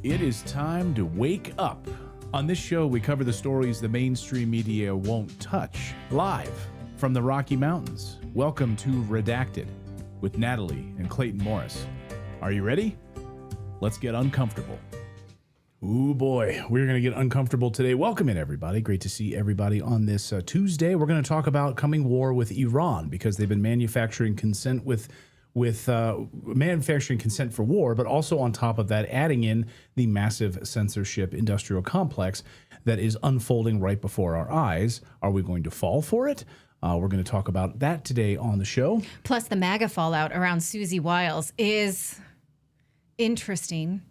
It is time to wake up. On this show, we cover the stories the mainstream media won't touch. Live from the Rocky Mountains. Welcome to Redacted with Natalie and Clayton Morris. Are you ready? Let's get uncomfortable. Ooh boy, we're going to get uncomfortable today. Welcome in, everybody. Great to see everybody on this Tuesday. We're going to talk about coming war with Iran because they've been manufacturing consent manufacturing consent for war, but also on top of that, adding in the massive censorship industrial complex that is unfolding right before our eyes. Are we going to fall for it? We're going to talk about that today on the show. Plus, the MAGA fallout around Susie Wiles is interesting.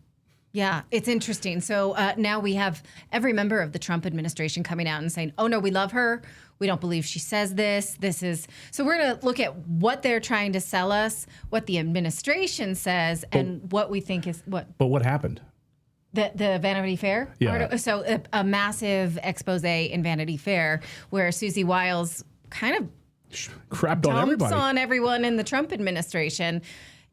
Yeah, it's interesting. So now we have every member of the Trump administration coming out and saying, oh, no, we love her. We don't believe she says this. So we're going to look at what they're trying to sell us, what the administration says, and what we think is what. But what happened? The Vanity Fair? Yeah. So a massive expose in Vanity Fair where Susie Wiles kind of crapped on everybody. Dumps on everyone in the Trump administration.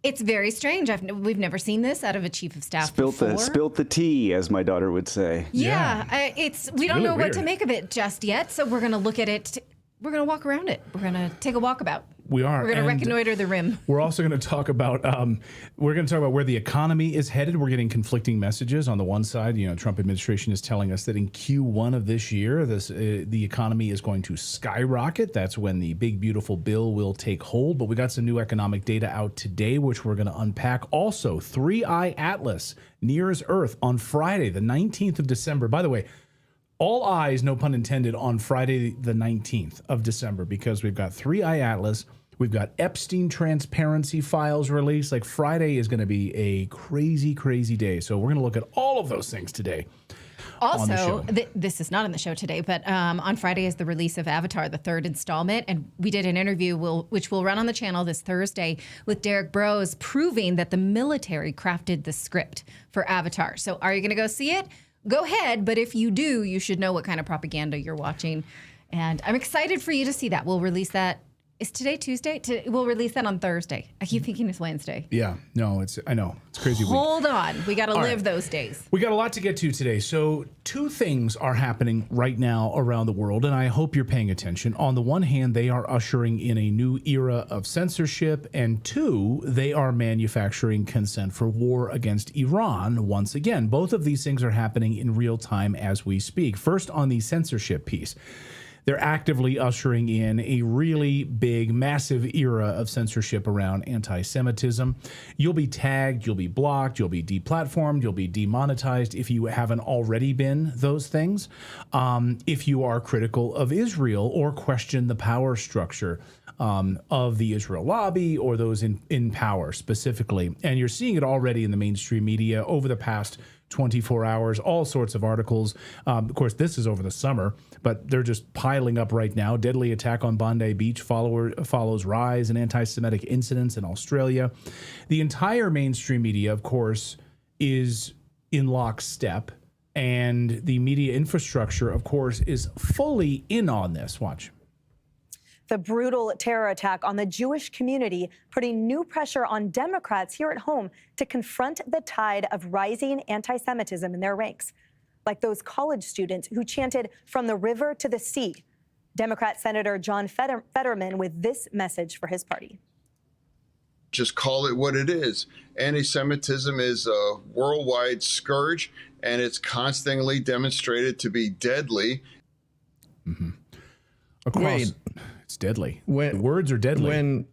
It's very strange. We've never seen this out of a chief of staff before. Spilt the tea, as my daughter would say. Yeah. We don't really know weird. what to make of it just yet, so we're going to look at it. We're going to walk around it. We're going to take a walkabout. We are. We're going to reconnoiter the rim. We're also going to talk about where the economy is headed. We're getting conflicting messages. On the one side, Trump administration is telling us that in Q1 of this year, the economy is going to skyrocket. That's when the big, beautiful bill will take hold. But we got some new economic data out today, which we're going to unpack. Also, 3i Atlas nears Earth on Friday, the 19th of December. By the way, all eyes, no pun intended, on Friday, the 19th of December, because we've got 3i Atlas. We've got Epstein transparency files released. Like, Friday is going to be a crazy, crazy day. So we're going to look at all of those things today. Also, this is not on the show today, but on Friday is the release of Avatar, the third installment. And we did an interview, which will run on the channel this Thursday, with Derek Brose, proving that the military crafted the script for Avatar. So are you going to go see it? Go ahead, but if you do, you should know what kind of propaganda you're watching. And I'm excited for you to see that. We'll release that. Is today Tuesday? We'll release that on Thursday. I keep thinking it's Wednesday. Yeah, no, I know. It's crazy week. Hold on. We got to live those days. We got a lot to get to today. So 2 things are happening right now around the world, and I hope you're paying attention. On the one hand, they are ushering in a new era of censorship, and 2, they are manufacturing consent for war against Iran once again. Both of these things are happening in real time as we speak. First, on the censorship piece. They're actively ushering in a really big, massive era of censorship around anti-Semitism. You'll be tagged, you'll be blocked, you'll be deplatformed, you'll be demonetized if you haven't already been those things. If you are critical of Israel or question the power structure of the Israel lobby or those in power specifically. And you're seeing it already in the mainstream media over the past 24 hours, all sorts of articles. Of course, this is over the summer, but they're just piling up right now. Deadly attack on Bondi Beach follows rise in anti-Semitic incidents in Australia. The entire mainstream media, of course, is in lockstep. And the media infrastructure, of course, is fully in on this. Watch. The brutal terror attack on the Jewish community putting new pressure on Democrats here at home to confront the tide of rising anti-Semitism in their ranks, like those college students who chanted "From the river to the sea." Democrat Senator John Fetterman with this message for his party. Just call it what it is. Anti-Semitism is a worldwide scourge, and it's constantly demonstrated to be deadly. Mm-hmm. Wait. It's deadly. The words are deadly. And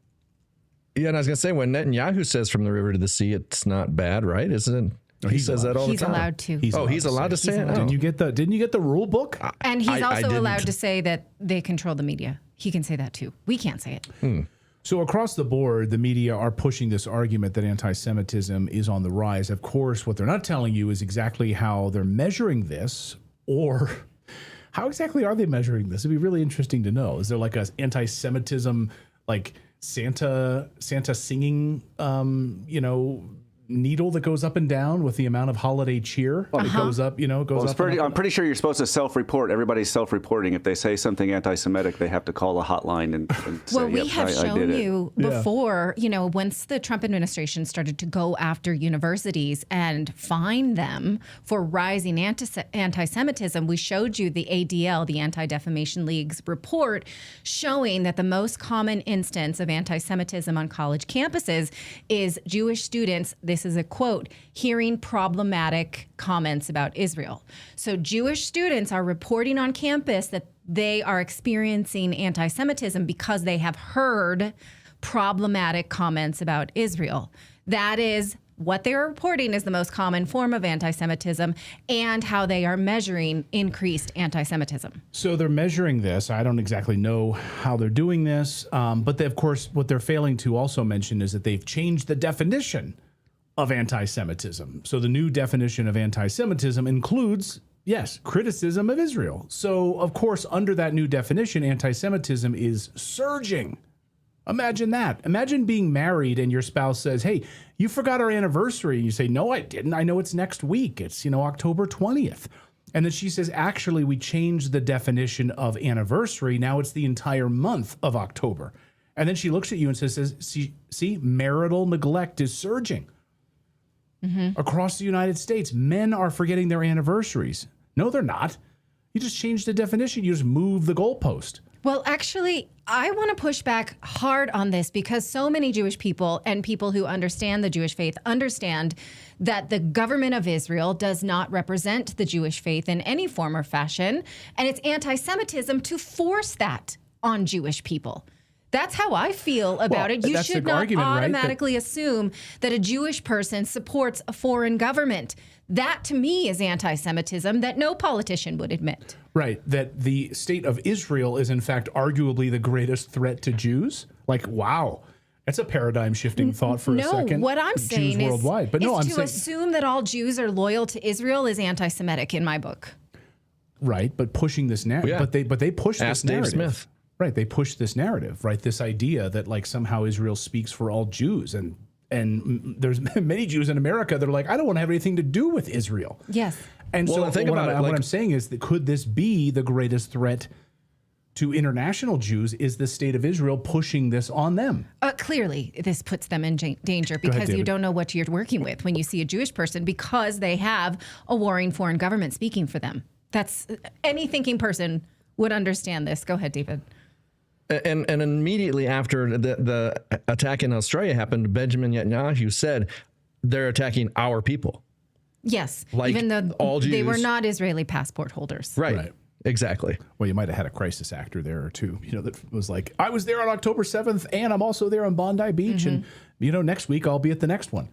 I was going to say, when Netanyahu says "from the river to the sea," it's not bad, right? Isn't it? He says that all the time. He's allowed to. He's allowed to say it. Didn't you get the rule book? And he's also allowed to say that they control the media. He can say that too. We can't say it. So across the board, the media are pushing this argument that anti-Semitism is on the rise. Of course, what they're not telling you is exactly how they're measuring this, or how exactly are they measuring this? It'd be really interesting to know. Is there like an anti-Semitism, like Santa singing, needle that goes up and down with the amount of holiday cheer. It goes up, goes up. I'm pretty sure you're supposed to self-report. Everybody's self-reporting. If they say something anti-Semitic, they have to call a hotline and say, well, we have I did shown you before, once the Trump administration started to go after universities and fine them for rising anti-Semitism, we showed you the ADL, the Anti-Defamation League's report showing that the most common instance of anti-Semitism on college campuses is Jewish students, this is a quote, hearing problematic comments about Israel. So Jewish students are reporting on campus that they are experiencing anti-Semitism because they have heard problematic comments about Israel. That is what they are reporting is the most common form of anti-Semitism and how they are measuring increased anti-Semitism. So they're measuring this. I don't exactly know how they're doing this. But they, of course, what they're failing to also mention is that they've changed the definition of anti-Semitism. So the new definition of anti-Semitism includes, yes, criticism of Israel. So, of course, under that new definition, anti-Semitism is surging. Imagine that. Imagine being married and your spouse says, hey, you forgot our anniversary. And you say, no, I didn't. I know it's next week. It's, October 20th. And then she says, actually, we changed the definition of anniversary. Now it's the entire month of October. And then she looks at you and says, see, marital neglect is surging. Across the United States, men are forgetting their anniversaries. No, they're not. You just change the definition. You just move the goalpost. Well, actually, I want to push back hard on this because so many Jewish people and people who understand the Jewish faith understand that the government of Israel does not represent the Jewish faith in any form or fashion. And it's anti-Semitism to force that on Jewish people. That's how I feel about it. You should not automatically assume that a Jewish person supports a foreign government. That, to me, is anti-Semitism that no politician would admit. Right. That the state of Israel is, in fact, arguably the greatest threat to Jews. Like, wow. That's a paradigm-shifting thought for a second. No, what I'm saying Jews worldwide. But no, I'm saying assume that all Jews are loyal to Israel is anti-Semitic in my book. Right, but pushing this narrative. But they push this narrative. Dave Smith. Right, they push this narrative, right? This idea that like somehow Israel speaks for all Jews, and there's many Jews in America that are like, I don't want to have anything to do with Israel. Yes. And well, so think what, about what I'm saying is that could this be the greatest threat to international Jews? Is the state of Israel pushing this on them? Clearly, this puts them in danger because you don't know what you're working with when you see a Jewish person because they have a warring foreign government speaking for them. That's any thinking person would understand this. Go ahead, David. And immediately after the attack in Australia happened, Benjamin Netanyahu said they're attacking our people. Yes, like even though all Jews, they were not Israeli passport holders. Right. Exactly. Well, you might have had a crisis actor there or two, that was like, I was there on October 7th and I'm also there on Bondi Beach. And, next week I'll be at the next one.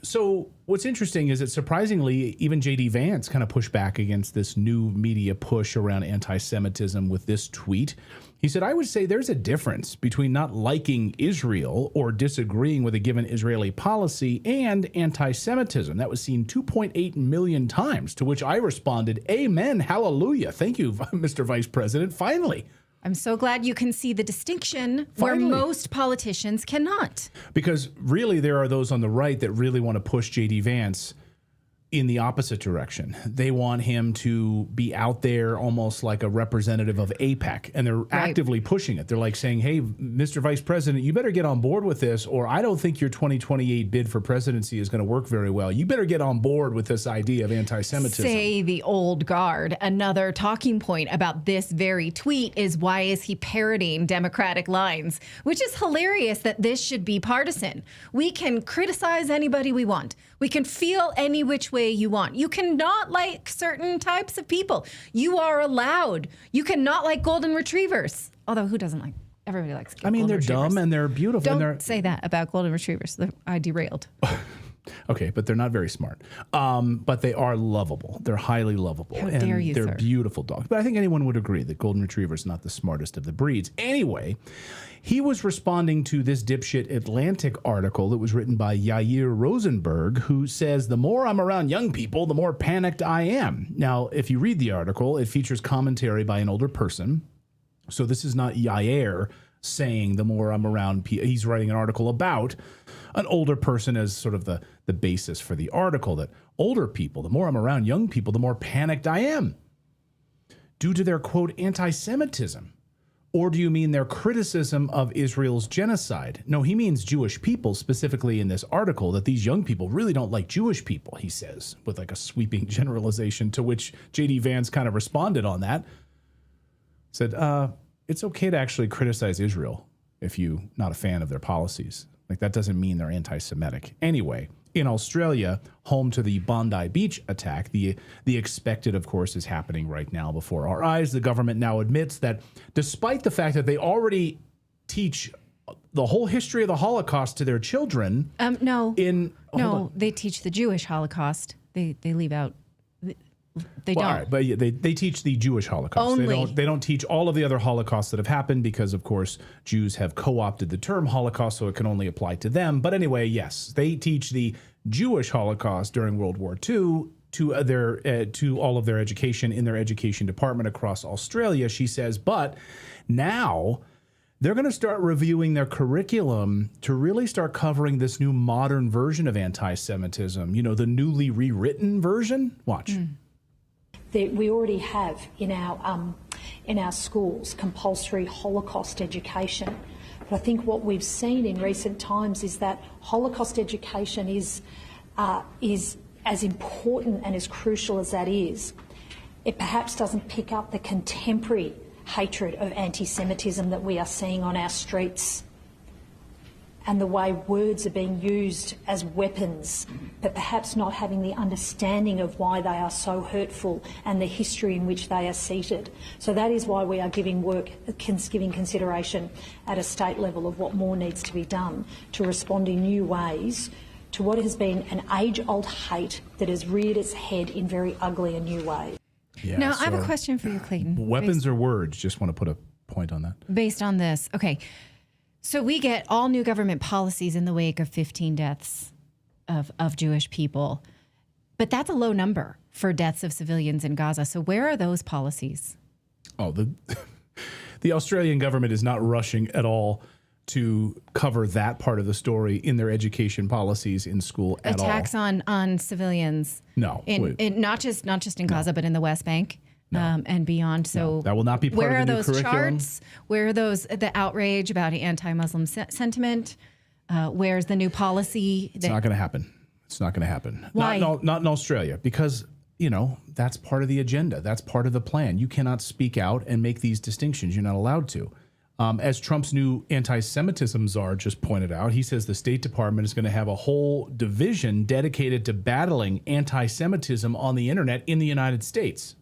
So what's interesting is that surprisingly, even J.D. Vance kind of pushed back against this new media push around anti-Semitism with this tweet. He said, I would say there's a difference between not liking Israel or disagreeing with a given Israeli policy and anti-Semitism. That was seen 2.8 million times, to which I responded, amen, hallelujah. Thank you, Mr. Vice President. Finally. I'm so glad you can see the distinction where most politicians cannot. Because really there are those on the right that really want to push J.D. Vance in the opposite direction. They want him to be out there almost like a representative of AIPAC, and they're actively pushing it. They're like saying, hey, Mr. Vice President, you better get on board with this, or I don't think your 2028 bid for presidency is going to work very well. You better get on board with this idea of anti-Semitism. Say the old guard. Another talking point about this very tweet is why is he parroting Democratic lines, which is hilarious that this should be partisan. We can criticize anybody we want. We can feel any which way you want. You cannot like certain types of people. You are allowed. You cannot like golden retrievers. Although who doesn't like? Everybody likes golden retrievers. They're dumb and they're beautiful. Don't say that about golden retrievers. I derailed. Okay, but they're not very smart. But they are lovable. They're highly lovable. How dare you, they're sir. Beautiful dogs. But I think anyone would agree that golden retriever is not the smartest of the breeds. Anyway, he was responding to this dipshit Atlantic article that was written by Yair Rosenberg, who says, the more I'm around young people, the more panicked I am. Now, if you read the article, it features commentary by an older person. So this is not Yair saying the more I'm around people. He's writing an article about an older person as sort of the basis for the article, that older people, the more I'm around young people, the more panicked I am due to their, quote, anti-Semitism. Or do you mean their criticism of Israel's genocide? No, he means Jewish people, specifically in this article, that these young people really don't like Jewish people, he says, with like a sweeping generalization, to which J.D. Vance kind of responded on that. Said, it's okay to actually criticize Israel if you're not a fan of their policies. Like, that doesn't mean they're anti-Semitic. Anyway, in Australia, home to the Bondi Beach attack, the expected, of course, is happening right now before our eyes. The government now admits that despite the fact that they already teach the whole history of the Holocaust to their children. They teach the Jewish Holocaust. They leave out. They don't. All right, but they teach the Jewish Holocaust. Only. They don't teach all of the other Holocausts that have happened because, of course, Jews have co-opted the term Holocaust, so it can only apply to them. But anyway, yes, they teach the Jewish Holocaust during World War II to all of their education in their education department across Australia, she says. But now they're going to start reviewing their curriculum to really start covering this new modern version of anti-Semitism, the newly rewritten version. Watch. That we already have in our schools compulsory Holocaust education. But I think what we've seen in recent times is that Holocaust education is as important and as crucial as that is. It perhaps doesn't pick up the contemporary hatred of anti-Semitism that we are seeing on our streets, and the way words are being used as weapons, but perhaps not having the understanding of why they are so hurtful and the history in which they are seated. So that is why we are giving consideration at a state level of what more needs to be done to respond in new ways to what has been an age-old hate that has reared its head in very ugly and new ways. Yeah, now, I have a question for you, Clayton. Weapons or words? Just want to put a point on that. Based on this. Okay. So we get all new government policies in the wake of 15 deaths of Jewish people. But that's a low number for deaths of civilians in Gaza. So where are those policies? Oh, the Australian government is not rushing at all to cover that part of the story in their education policies in school at all. Attacks on civilians. No. Not just in Gaza, but in the West Bank. And beyond. So that will not be part of the new curriculum. Where are those charts? Where are the outrage about anti-Muslim sentiment? Where's the new policy? It's not going to happen. It's not going to happen. Why? Not in Australia, because, that's part of the agenda. That's part of the plan. You cannot speak out and make these distinctions. You're not allowed to. As Trump's new anti-Semitism czar just pointed out, he says the State Department is going to have a whole division dedicated to battling anti-Semitism on the internet in the United States.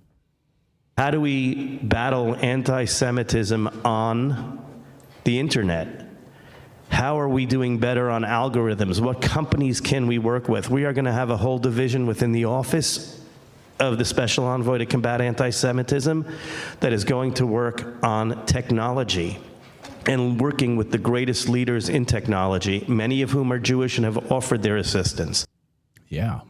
How do we battle anti-Semitism on the internet? How are we doing better on algorithms? What companies can we work with? We are going to have a whole division within the office of the Special Envoy to combat anti-Semitism that is going to work on technology and working with the greatest leaders in technology, many of whom are Jewish and have offered their assistance. Yeah.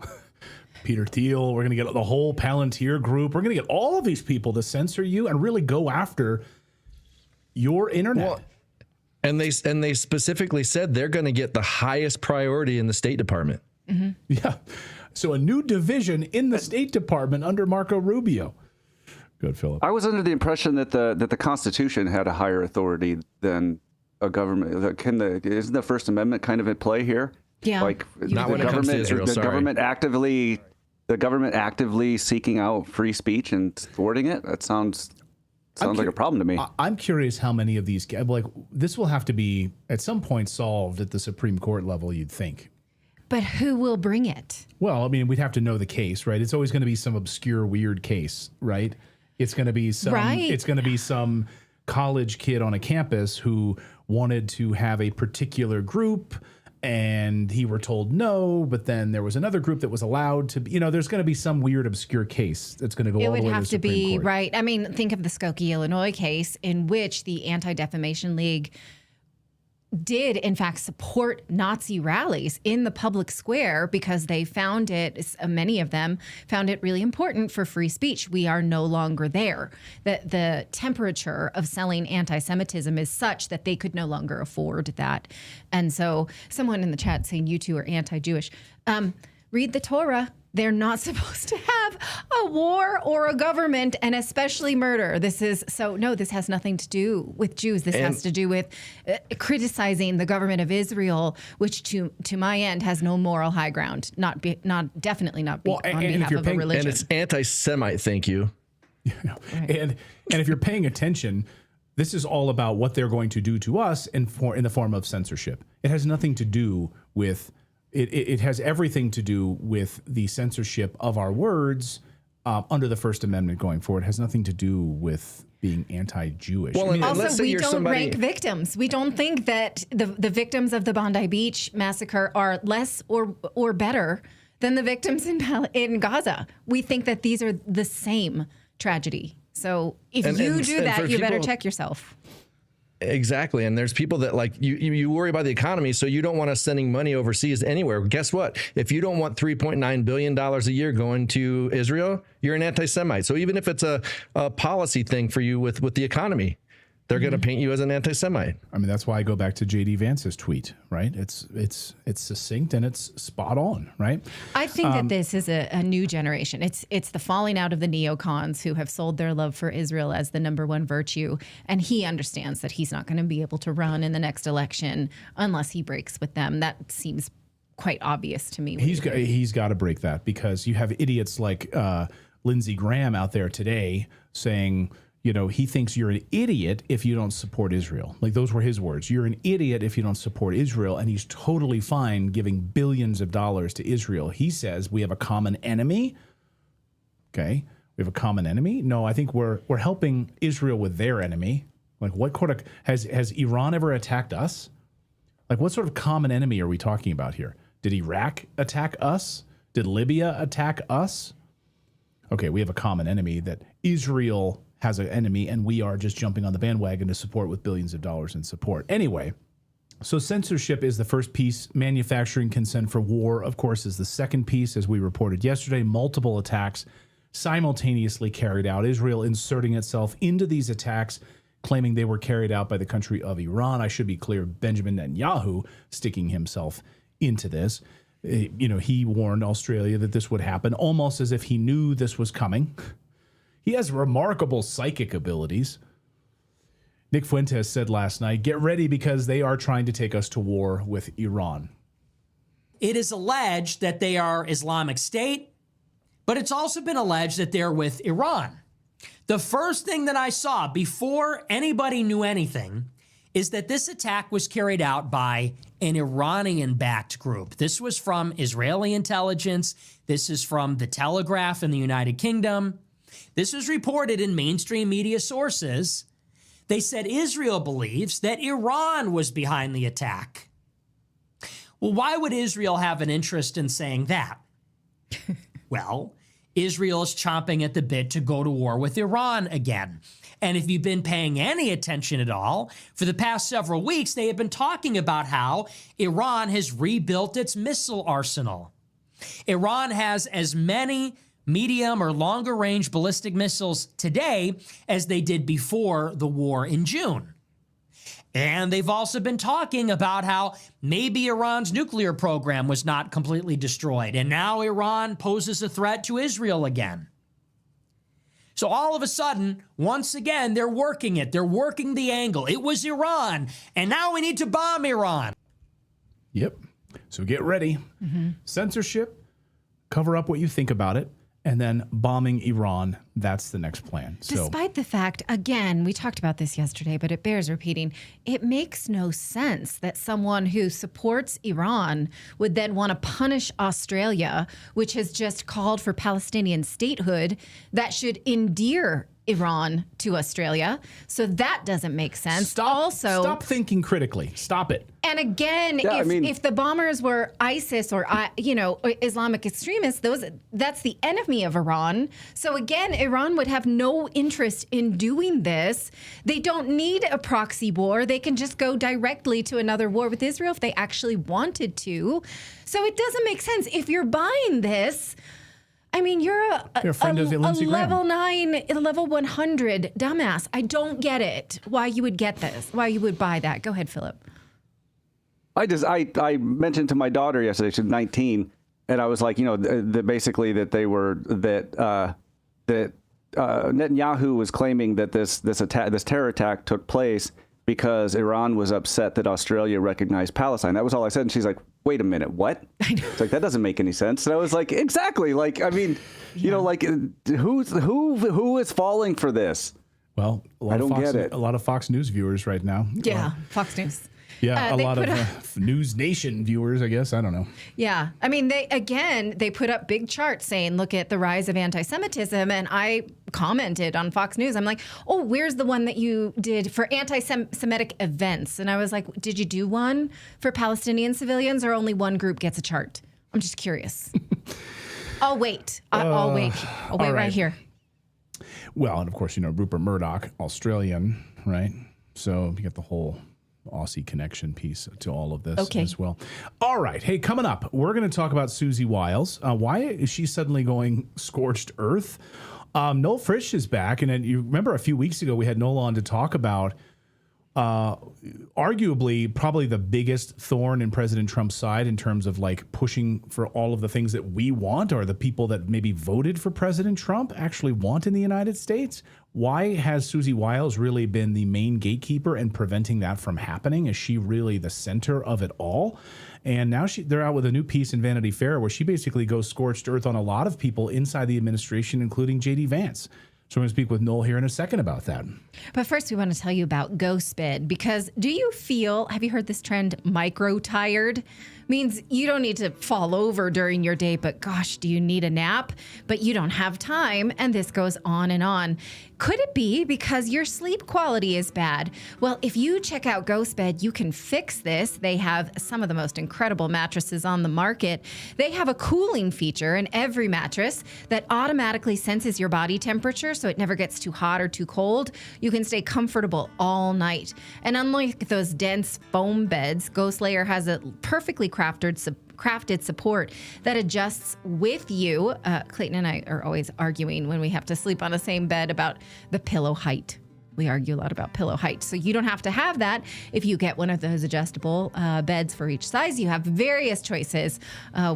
Peter Thiel, we're going to get the whole Palantir group. We're going to get all of these people to censor you and really go after your internet. Well, and they specifically said they're going to get the highest priority in the State Department. Mm-hmm. Yeah. So a new division in the State Department under Marco Rubio. Good, Philip. I was under the impression that the Constitution had a higher authority than a government. Isn't the First Amendment kind of at play here? Yeah. Like Not when it comes to Israel, the government actively seeking out free speech and thwarting it? That sounds like a problem to me. I'm curious how many of these, this will have to be at some point solved at the Supreme Court level, you'd think. But who will bring it? Well, I mean, we'd have to know the case, right? It's always going to be some obscure, weird case, right? It's going to be some college kid on a campus who wanted to have a particular group, and he were told no, but then there was another group that was allowed to be, there's going to be some weird obscure case that's going to go all the way to the Supreme Court. It would have to be, right? I mean, think of the Skokie, Illinois case in which the Anti-Defamation League did in fact support Nazi rallies in the public square because they found it, many of them found it really important for free speech. We are no longer there. The temperature of selling anti-Semitism is such that they could no longer afford that. And so someone in the chat saying you two are anti-Jewish. Read the Torah. They're not supposed to have a war or a government, and especially murder. This has nothing to do with Jews. This has to do with criticizing the government of Israel, which to my end has no moral high ground. Definitely not on behalf of a religion. And it's anti-Semite, thank you. Right. And if you're paying attention, this is all about what they're going to do to us in the form of censorship. It has nothing to do with it has everything to do with the censorship of our words under the First Amendment going forward. It has nothing to do with being anti-Jewish. Well, also, we don't rank victims. We don't think that the victims of the Bondi Beach massacre are less or better than the victims in Gaza. We think that these are the same tragedy. So if you do that, you better check yourself. Exactly. And there's people that like you worry about the economy, so you don't want us sending money overseas anywhere. Guess what? If you don't want $3.9 billion a year going to Israel, you're an anti-Semite. So even if it's a policy thing for you with the economy, they're going to paint you as an anti-Semite. I mean, that's why I go back to J.D. Vance's tweet, right? It's succinct and it's spot on, right? I think that this is a new generation. It's the falling out of the neocons who have sold their love for Israel as the number one virtue, and he understands that he's not going to be able to run in the next election unless he breaks with them. That seems quite obvious to me. He's got to break that, because you have idiots like Lindsey Graham out there today saying, you know, he thinks you're an idiot if you don't support Israel. Like, those were his words. You're an idiot if you don't support Israel. And he's totally fine giving billions of dollars to Israel. He says we have a common enemy. Okay. We have a common enemy. No, I think we're helping Israel with their enemy. Like, what sort of, has Iran ever attacked us? Like, what sort of common enemy are we talking about here? Did Iraq attack us? Did Libya attack us? Okay, we have a common enemy that Israel has an enemy, and we are just jumping on the bandwagon to support with billions of dollars in support. Anyway, so censorship is the first piece. Manufacturing consent for war, of course, is the second piece. As we reported yesterday, multiple attacks simultaneously carried out. Israel inserting itself into these attacks, claiming they were carried out by the country of Iran. I should be clear, Benjamin Netanyahu sticking himself into this. You know, he warned Australia that this would happen, almost as if he knew this was coming. He has remarkable psychic abilities. Nick Fuentes said last night, get ready because they are trying to take us to war with Iran. It is alleged that they are Islamic State, but it's also been alleged that they're with Iran. The first thing that I saw before anybody knew anything is that this attack was carried out by an Iranian-backed group. This was from Israeli intelligence. This is from the Telegraph in the United Kingdom. This was reported in mainstream media sources. They said Israel believes that Iran was behind the attack. Well, why would Israel have an interest in saying that? Well, Israel is chomping at the bit to go to war with Iran again. And if you've been paying any attention at all, for the past several weeks, they have been talking about how Iran has rebuilt its missile arsenal. Iran has as many medium or longer range ballistic missiles today as they did before the war in June. And they've also been talking about how maybe Iran's nuclear program was not completely destroyed, and now Iran poses a threat to Israel again. So all of a sudden, once again, they're working it. They're working the angle. It was Iran, and now we need to bomb Iran. Yep. So get ready. Censorship, cover up what you think about it, and then bombing Iran, that's the next plan. Despite the fact, again, we talked about this yesterday, but it bears repeating, it makes no sense that someone who supports Iran would then want to punish Australia, which has just called for Palestinian statehood that should endear Iran to Australia. So that doesn't make sense. Stop thinking critically. Stop it. And again, if the bombers were ISIS or Islamic extremists, that's the enemy of Iran. So again, Iran would have no interest in doing this. They don't need a proxy war. They can just go directly to another war with Israel if they actually wanted to. So it doesn't make sense. If you're buying this, I mean, you're a level 9, level 100 dumbass. I don't get it. Why you would get this? Why you would buy that? Go ahead, Philip. I mentioned to my daughter yesterday, she's 19, and I was like, basically that Netanyahu was claiming that this terror attack took place because Iran was upset that Australia recognized Palestine. That was all I said. And she's like, wait a minute, what? It's like, that doesn't make any sense. And I was like, exactly. Like, I mean, who is falling for this? Well, I don't get it. A lot of Fox News viewers right now. Yeah, Fox News. Yeah, a lot of News Nation viewers, I guess. I don't know. Yeah. I mean, they put up big charts saying, look at the rise of anti-Semitism. And I commented on Fox News. I'm like, oh, where's the one that you did for anti-Semitic events? And I was like, did you do one for Palestinian civilians or only one group gets a chart? I'm just curious. I'll wait. I'll wait right here. Well, and of course, Rupert Murdoch, Australian, right? So you get the whole Aussie connection piece to all of this as well. All right. Hey, coming up, we're going to talk about Susie Wiles. Why is she suddenly going scorched earth? Noel Frisch is back. And then you remember a few weeks ago, we had Noel on to talk about arguably probably the biggest thorn in President Trump's side in terms of like pushing for all of the things that we want, or the people that maybe voted for President Trump actually want in the United States. Why has Susie Wiles really been the main gatekeeper and preventing that from happening? Is she really the center of it all? And now they're out with a new piece in Vanity Fair where she basically goes scorched earth on a lot of people inside the administration, including J.D. Vance. So I'm going to speak with Noel here in a second about that. But first, we want to tell you about GhostBed, because have you heard this trend, micro-tired? Means you don't need to fall over during your day, but gosh, do you need a nap? But you don't have time, and this goes on and on. Could it be because your sleep quality is bad? Well, if you check out GhostBed, you can fix this. They have some of the most incredible mattresses on the market. They have a cooling feature in every mattress that automatically senses your body temperature so it never gets too hot or too cold. You can stay comfortable all night. And unlike those dense foam beds, Ghost Layer has a perfectly crafted support that adjusts with you. Clayton and I are always arguing when we have to sleep on the same bed about the pillow height. We argue a lot about pillow height. So you don't have to have that if you get one of those adjustable beds for each size. You have various choices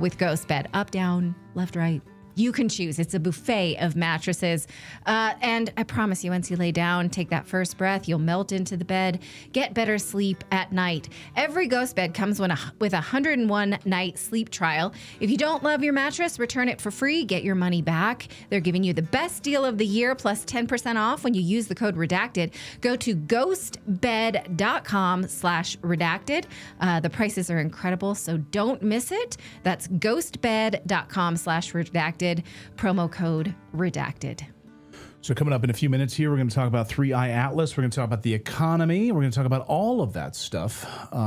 with GhostBed, up, down, left, right. You can choose. It's a buffet of mattresses. And I promise you, once you lay down, take that first breath, you'll melt into the bed, get better sleep at night. Every GhostBed comes with a 101-night sleep trial. If you don't love your mattress, return it for free. Get your money back. They're giving you the best deal of the year, plus 10% off when you use the code Redacted. Go to ghostbed.com/redacted. The prices are incredible, so don't miss it. That's ghostbed.com/redacted. Promo code Redacted. So coming up in a few minutes here, we're going to talk about 3i Atlas. We're going to talk about the economy. We're going to talk about all of that stuff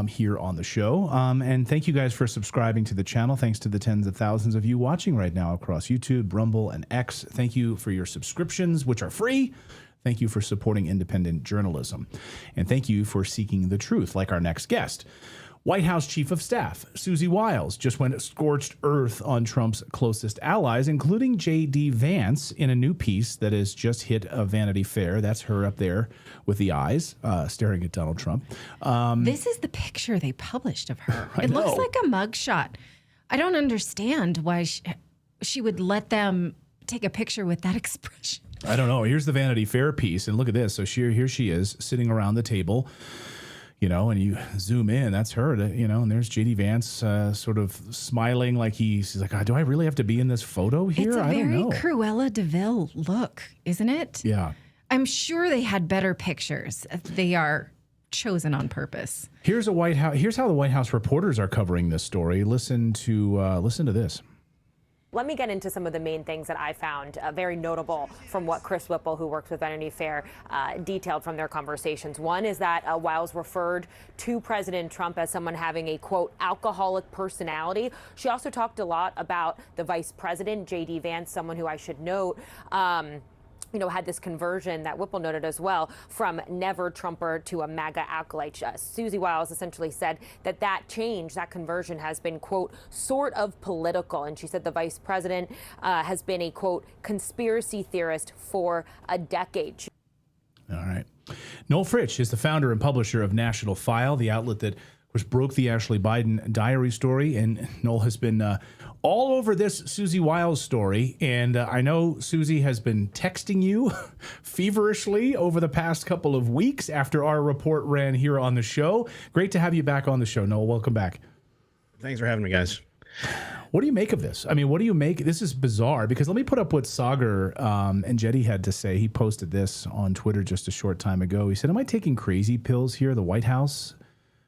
here on the show. And thank you guys for subscribing to the channel. Thanks to the tens of thousands of you watching right now across YouTube, Rumble, and X. Thank you for your subscriptions, which are free. Thank you for supporting independent journalism. And thank you for seeking the truth, like our next guest. White House Chief of Staff Susie Wiles just went scorched earth on Trump's closest allies, including J.D. Vance, in a new piece that has just hit a Vanity Fair. That's her up there with the eyes staring at Donald Trump. This is the picture they published of her. It looks like a mugshot. I don't understand why she would let them take a picture with that expression. I don't know. Here's the Vanity Fair piece, and look at this. So here she is sitting around the table. And you zoom in, that's her, and there's J.D. Vance sort of smiling like he's like, do I really have to be in this photo here? It's a I don't know. very Cruella de Vil look, isn't it? Yeah. I'm sure they had better pictures. They are chosen on purpose. Here's how the White House reporters are covering this story. Listen to this. Let me get into some of the main things that I found very notable from what Chris Whipple, who works with Vanity Fair, detailed from their conversations. One is that Wiles referred to President Trump as someone having a, quote, alcoholic personality. She also talked a lot about the vice president, J.D. Vance, someone who I should note had this conversion that Whipple noted as well from never Trumper to a MAGA acolyte. Susie Wiles essentially said that change, that conversion has been, quote, sort of political. And she said the vice president has been a, quote, conspiracy theorist for a decade. All right. Noel Fritsch is the founder and publisher of National File, the outlet that, of course, broke the Ashley Biden diary story. And Noel has been all over this Susie Wiles story. And I know Susie has been texting you feverishly over the past couple of weeks after our report ran here on the show. Great to have you back on the show, Noel. Welcome back. Thanks for having me, guys. What do you make of this? I mean, what do you make? This is bizarre because let me put up what Sagar and Jetty had to say. He posted this on Twitter just a short time ago. He said, am I taking crazy pills here? The White House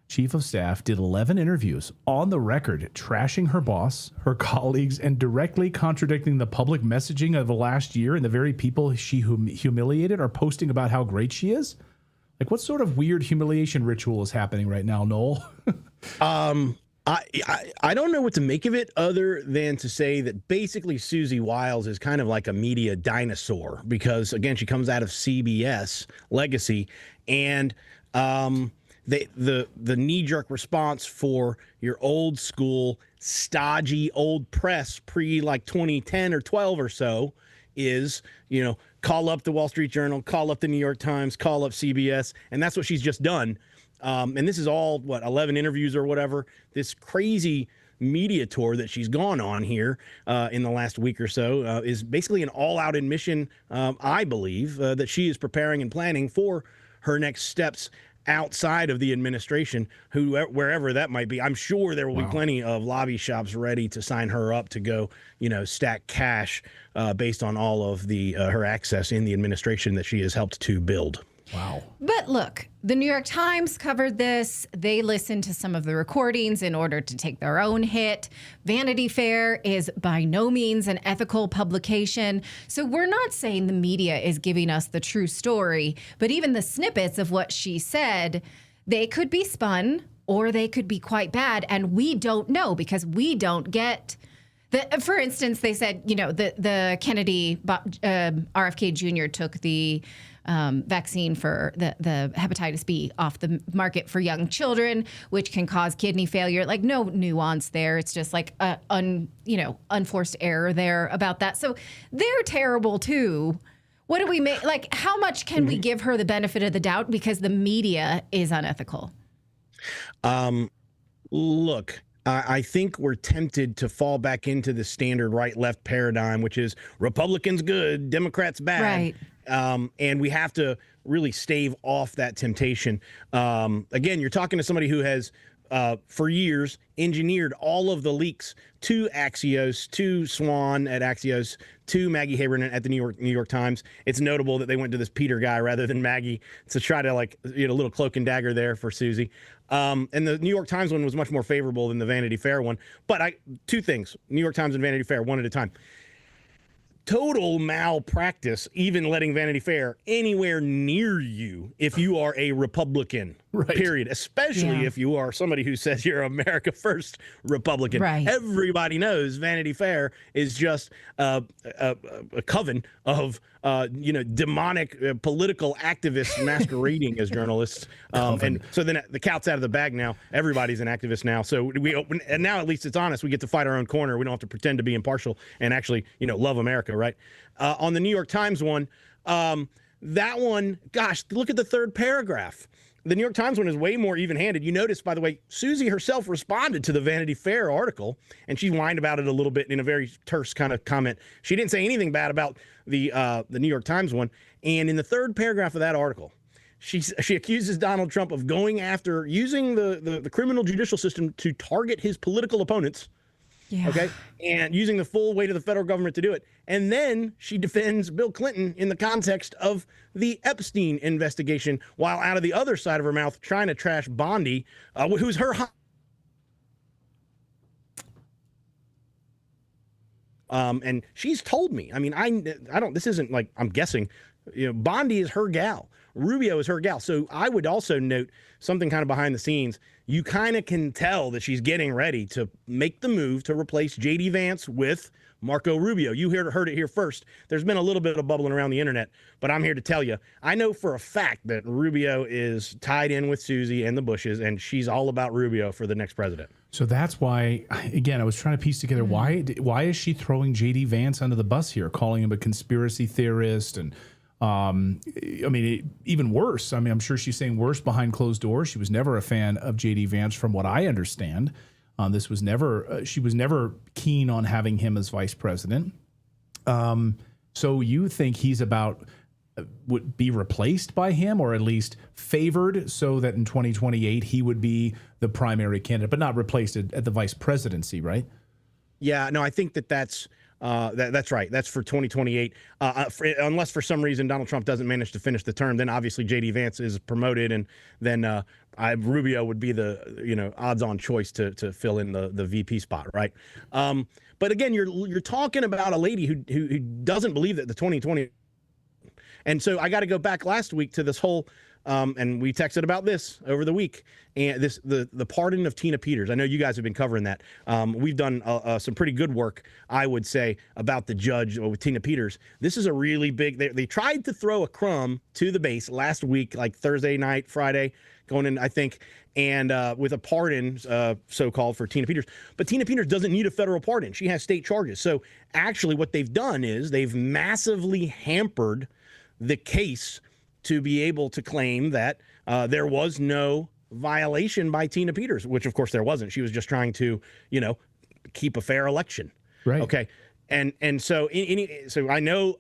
chief of staff did 11 interviews on the record, trashing her boss, her colleagues, and directly contradicting the public messaging of the last year. And the very people she humiliated are posting about how great she is. Like, what sort of weird humiliation ritual is happening right now, Noel? I don't know what to make of it other than to say that basically Susie Wiles is kind of like a media dinosaur because, again, she comes out of CBS legacy, and the knee-jerk response for your old school, stodgy old press pre like 2010 or 12 or so is, call up the Wall Street Journal, call up the New York Times, call up CBS, and that's what she's just done. And this is all, 11 interviews or whatever, this crazy media tour that she's gone on here in the last week or so is basically an all-out admission, I believe, that she is preparing and planning for her next steps outside of the administration, wherever that might be. I'm sure there will be plenty of lobby shops ready to sign her up to go, stack cash based on all of the her access in the administration that she has helped to build. Wow. But look, the New York Times covered this. They listened to some of the recordings in order to take their own hit. Vanity Fair is by no means an ethical publication. So we're not saying the media is giving us the true story, but even the snippets of what she said, they could be spun or they could be quite bad. And we don't know because we don't get... For instance, they said, the Kennedy, RFK Jr. took the vaccine for the hepatitis B off the market for young children, which can cause kidney failure. Like, no nuance there. It's just like unforced error there about that. So they're terrible too. What do we make? Like, how much can we give her the benefit of the doubt because the media is unethical? Look. I think we're tempted to fall back into the standard right-left paradigm, which is Republicans good, Democrats bad. Right. And we have to really stave off that temptation. Again, you're talking to somebody who has, for years, engineered all of the leaks to Axios, to Swan at Axios, to Maggie Haberman at the New York Times. It's notable that they went to this Peter guy rather than Maggie to try to a little cloak and dagger there for Susie. And the New York Times one was much more favorable than the Vanity Fair one. But two things, New York Times and Vanity Fair, one at a time. Total malpractice, even letting Vanity Fair anywhere near you if you are a Republican, period. Especially if you are somebody who says you're America First Republican. Right. Everybody knows Vanity Fair is just a coven of demonic political activists masquerading as journalists. And so then the cat's out of the bag now. Everybody's an activist now. So we open, and now at least it's honest. We get to fight our own corner. We don't have to pretend to be impartial and actually, love America, right? On the New York Times one, that one, gosh, look at the third paragraph. The New York Times one is way more even-handed. You notice, by the way, Susie herself responded to the Vanity Fair article, and she whined about it a little bit in a very terse kind of comment. She didn't say anything bad about the New York Times one. And in the third paragraph of that article, she accuses Donald Trump of going after using the criminal judicial system to target his political opponents. Yeah. Okay. And using the full weight of the federal government to do it. And then she defends Bill Clinton in the context of the Epstein investigation, while out of the other side of her mouth trying to trash Bondi, who's her. And she's told me, I mean, I don't, this isn't like I'm guessing. Bondi is her gal. Rubio is her gal. So I would also note something kind of behind the scenes. You kind of can tell that she's getting ready to make the move to replace J.D. Vance with Marco Rubio. You heard it here first. There's been a little bit of bubbling around the internet, but I'm here to tell you, I know for a fact that Rubio is tied in with Susie and the Bushes, and she's all about Rubio for the next president. So that's why, again, I was trying to piece together why is she throwing J.D. Vance under the bus here, calling him a conspiracy theorist, and even worse. I mean, I'm sure she's saying worse behind closed doors. She was never a fan of J.D. Vance, from what I understand. This was never. She was never keen on having him as vice president. So you think he's would be replaced by him, or at least favored, so that in 2028 he would be the primary candidate, but not replaced at the vice presidency, right? Yeah, no, I think that's right. That's for 2028. Unless for some reason Donald Trump doesn't manage to finish the term, then obviously J.D. Vance is promoted, and then Rubio would be the odds-on choice to fill in the VP spot, right? But again, you're talking about a lady who doesn't believe that the 2020. And so I got to go back last week to this whole, and we texted about this over the week, and the pardon of Tina Peters. I know you guys have been covering that. We've done some pretty good work, I would say, about the judge with Tina Peters. This is a really big. They tried to throw a crumb to the base last week, like Thursday night, Friday, going in, I think, and with a pardon, so-called, for Tina Peters. But Tina Peters doesn't need a federal pardon. She has state charges. So actually what they've done is they've massively hampered the case to be able to claim that there was no violation by Tina Peters, which of course there wasn't. She was just trying to, keep a fair election. Right. Okay. And so so I know,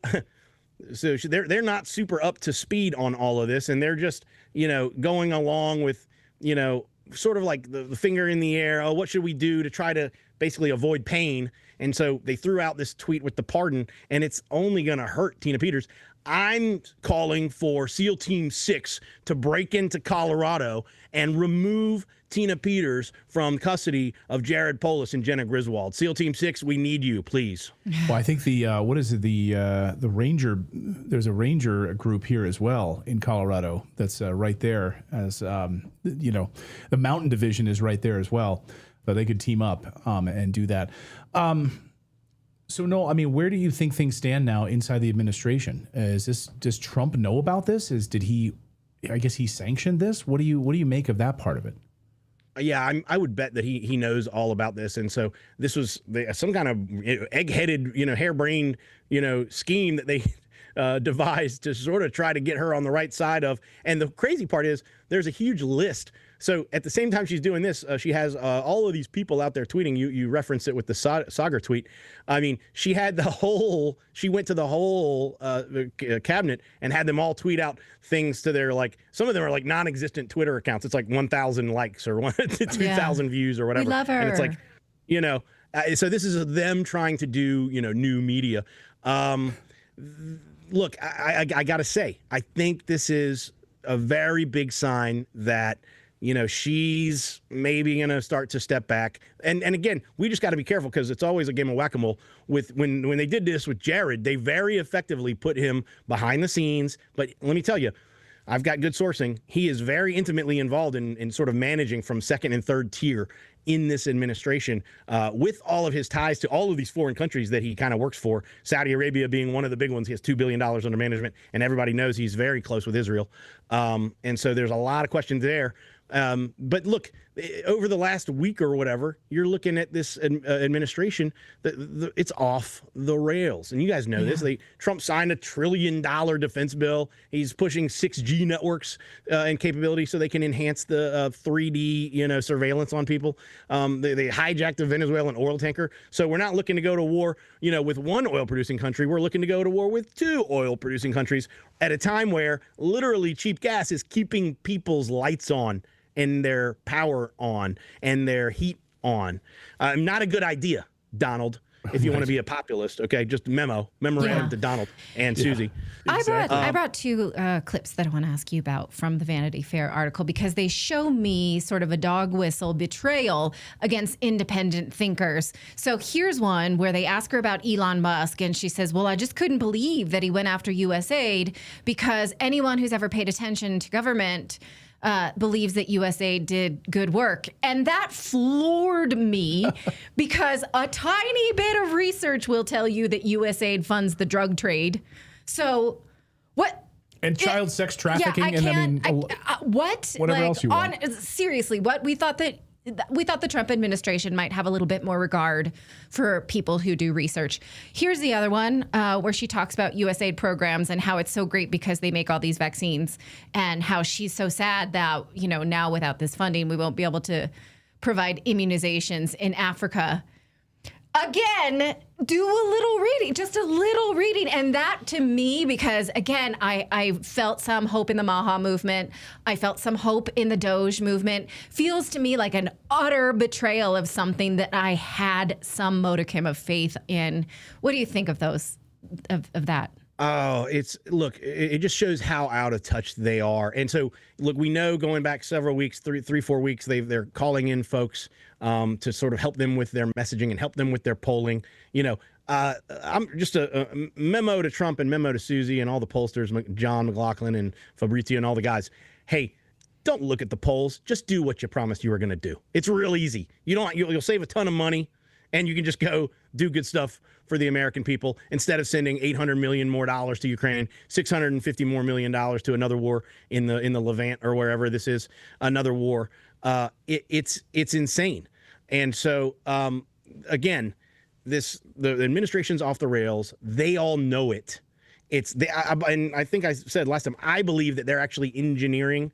so they're not super up to speed on all of this, and they're just, going along with, sort of like the finger in the air. Oh, what should we do to try to basically avoid pain? And so they threw out this tweet with the pardon, and it's only going to hurt Tina Peters. I'm calling for SEAL Team 6 to break into Colorado and remove Tina Peters from custody of Jared Polis and Jenna Griswold. SEAL Team 6, we need you, please. Well, I think the Ranger, there's a Ranger group here as well in Colorado that's right there, as the Mountain Division is right there as well. So they could team up and do that. So, Noel, where do you think things stand now inside the administration? Does Trump know about this? Did he sanctioned this? What do you make of that part of it? Yeah, I would bet that he knows all about this, and so this was some kind of egg-headed, harebrained, scheme that they devised to sort of try to get her on the right side of. And the crazy part is there's a huge list. So at the same time she's doing this, she has all of these people out there tweeting. You referenced it with the Sagar tweet. She had she went to the whole cabinet and had them all tweet out things to their, some of them are like non-existent Twitter accounts. It's like 1,000 likes or 2,000 views or whatever. We love her. And it's like, so this is them trying to do, new media. Look, I got to say, I think this is a very big sign that, she's maybe going to start to step back. And again, we just got to be careful, because it's always a game of whack-a-mole. When they did this with Jared, they very effectively put him behind the scenes. But let me tell you, I've got good sourcing. He is very intimately involved in sort of managing from second and third tier in this administration, with all of his ties to all of these foreign countries that he kind of works for, Saudi Arabia being one of the big ones. He has $2 billion under management, and everybody knows he's very close with Israel. And so there's a lot of questions there. But look, over the last week or whatever, you're looking at this administration, it's off the rails. And you guys know this. Trump signed $1 trillion defense bill. He's pushing 6G networks and capability so they can enhance the 3D surveillance on people. They hijacked the Venezuelan oil tanker. So we're not looking to go to war with one oil-producing country. We're looking to go to war with 2 oil-producing countries at a time where literally cheap gas is keeping people's lights on and their power on and their heat on. Not a good idea, Donald. if you want to be a populist. Okay, just memorandum to Donald and Susie. I brought two clips that I want to ask you about from the Vanity Fair article because they show me sort of a dog whistle betrayal against independent thinkers. So here's one where they ask her about Elon Musk and she says, well, I just couldn't believe that he went after USAID because anyone who's ever paid attention to government believes that USAID did good work. And that floored me because a tiny bit of research will tell you that USAID funds the drug trade. So what? And child sex trafficking. What? Whatever else you want. Seriously, what? We thought the Trump administration might have a little bit more regard for people who do research. Here's the other one where she talks about USAID programs and how it's so great because they make all these vaccines and how she's so sad that, now without this funding, we won't be able to provide immunizations in Africa. Again, do a little reading, just a little reading. And that to me, because again, I felt some hope in the Maha movement. I felt some hope in the Doge movement. Feels to me like an utter betrayal of something that I had some modicum of faith in. What do you think of those, of that? Oh, it just shows how out of touch they are. And so, look, we know going back several weeks, 4 weeks, they're calling in folks to sort of help them with their messaging and help them with their polling. I'm just a memo to Trump and memo to Susie and all the pollsters, John McLaughlin and Fabrizio and all the guys. Hey, don't look at the polls. Just do what you promised you were going to do. It's real easy. You'll save a ton of money. And you can just go do good stuff for the American people instead of sending $800 million more to Ukraine, $650 million more to another war in the Levant or wherever this is, another war. It's insane. And so again, the administration's off the rails. They all know it. And I think I said last time, I believe that they're actually engineering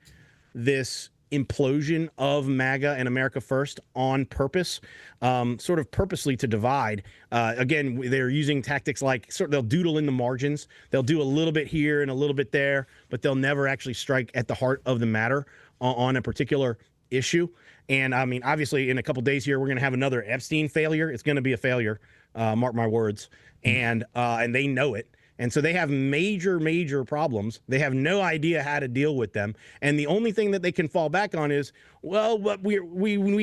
this implosion of MAGA and America First on purpose, sort of purposely to divide. Again, they're using tactics like they'll doodle in the margins. They'll do a little bit here and a little bit there, but they'll never actually strike at the heart of the matter on a particular issue. And I mean, obviously, in a couple days here, we're going to have another Epstein failure. It's going to be a failure, mark my words. And they know it. And so they have major problems. They have no idea how to deal with them. And the only thing that they can fall back on is, well, but we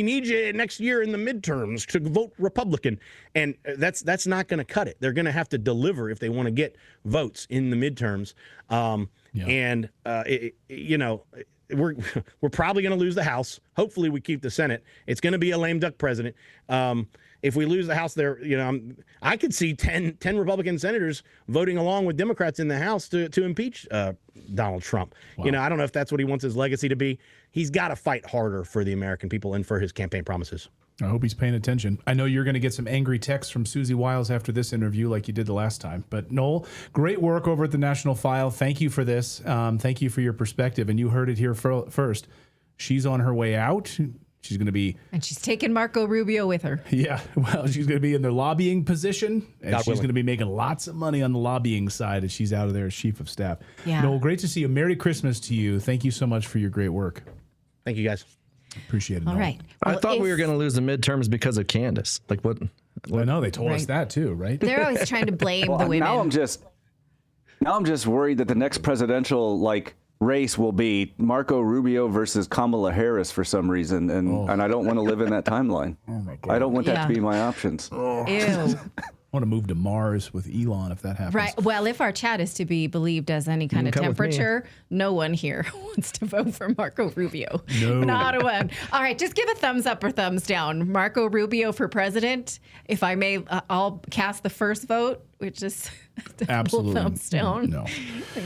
need you next year in the midterms to vote Republican. And that's not going to cut it. They're going to have to deliver if they want to get votes in the midterms. We're probably going to lose the House. Hopefully we keep the Senate. It's going to be a lame duck president. If we lose the House there, I could see 10 Republican senators voting along with Democrats in the House to impeach Donald Trump. Wow. I don't know if that's what he wants his legacy to be. He's got to fight harder for the American people and for his campaign promises. I hope he's paying attention. I know you're going to get some angry texts from Susie Wiles after this interview like you did the last time. But Noel, great work over at the National File. Thank you for this. Thank you for your perspective. And you heard it here first. She's on her way out. She's going to be... And she's taking Marco Rubio with her. Yeah. Well, she's going to be in their lobbying position. And she's going to be making lots of money on the lobbying side as she's out of there as chief of staff. Yeah. Noel, great to see you. Merry Christmas to you. Thank you so much for your great work. Thank you, guys. Appreciate it. All right. Well, I thought we were going to lose the midterms because of Candace. Like what? I know they told us that too, right? They're always trying to blame the women. Now I'm just worried that the next presidential race will be Marco Rubio versus Kamala Harris for some reason, and I don't want to live in that timeline. Oh my God. I don't want that to be my options. Ew. I want to move to Mars with Elon if that happens. Right. Well, if our chat is to be believed as any kind of temperature, no one here wants to vote for Marco Rubio. No. Not a one. All right. Just give a thumbs up or thumbs down. Marco Rubio for president. If I may, I'll cast the first vote, which is absolutely thumbs down. No.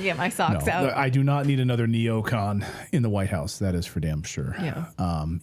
Get my socks out. I do not need another neocon in the White House. That is for damn sure. Yeah.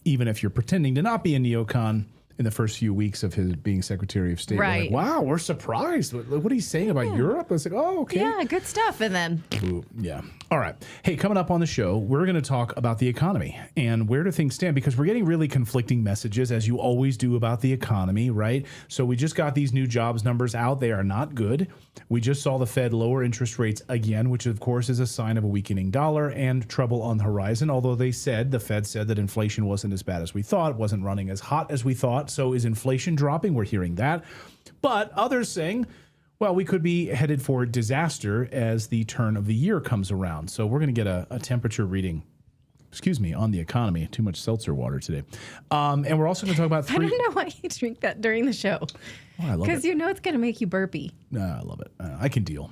Even if you're pretending to not be a neocon in the first few weeks of his being Secretary of State. Right. We're like, wow, we're surprised. What are you saying about Europe? I was like, oh, okay. Yeah, good stuff. And then. Ooh, yeah. All right. Hey, coming up on the show, we're going to talk about the economy and where do things stand, because we're getting really conflicting messages, as you always do, about the economy, right? So we just got these new jobs numbers out. They are not good. We just saw the Fed lower interest rates again, which of course is a sign of a weakening dollar and trouble on the horizon. Although the Fed said that inflation wasn't as bad as we thought, wasn't running as hot as we thought. So is inflation dropping? We're hearing that. But others saying, well, we could be headed for disaster as the turn of the year comes around. So we're going to get a temperature reading, on the economy. Too much seltzer water today. And we're also going to talk about I don't know why you drink that during the show. Oh, I love it. Because you know it's going to make you burpy. I love it. I can deal.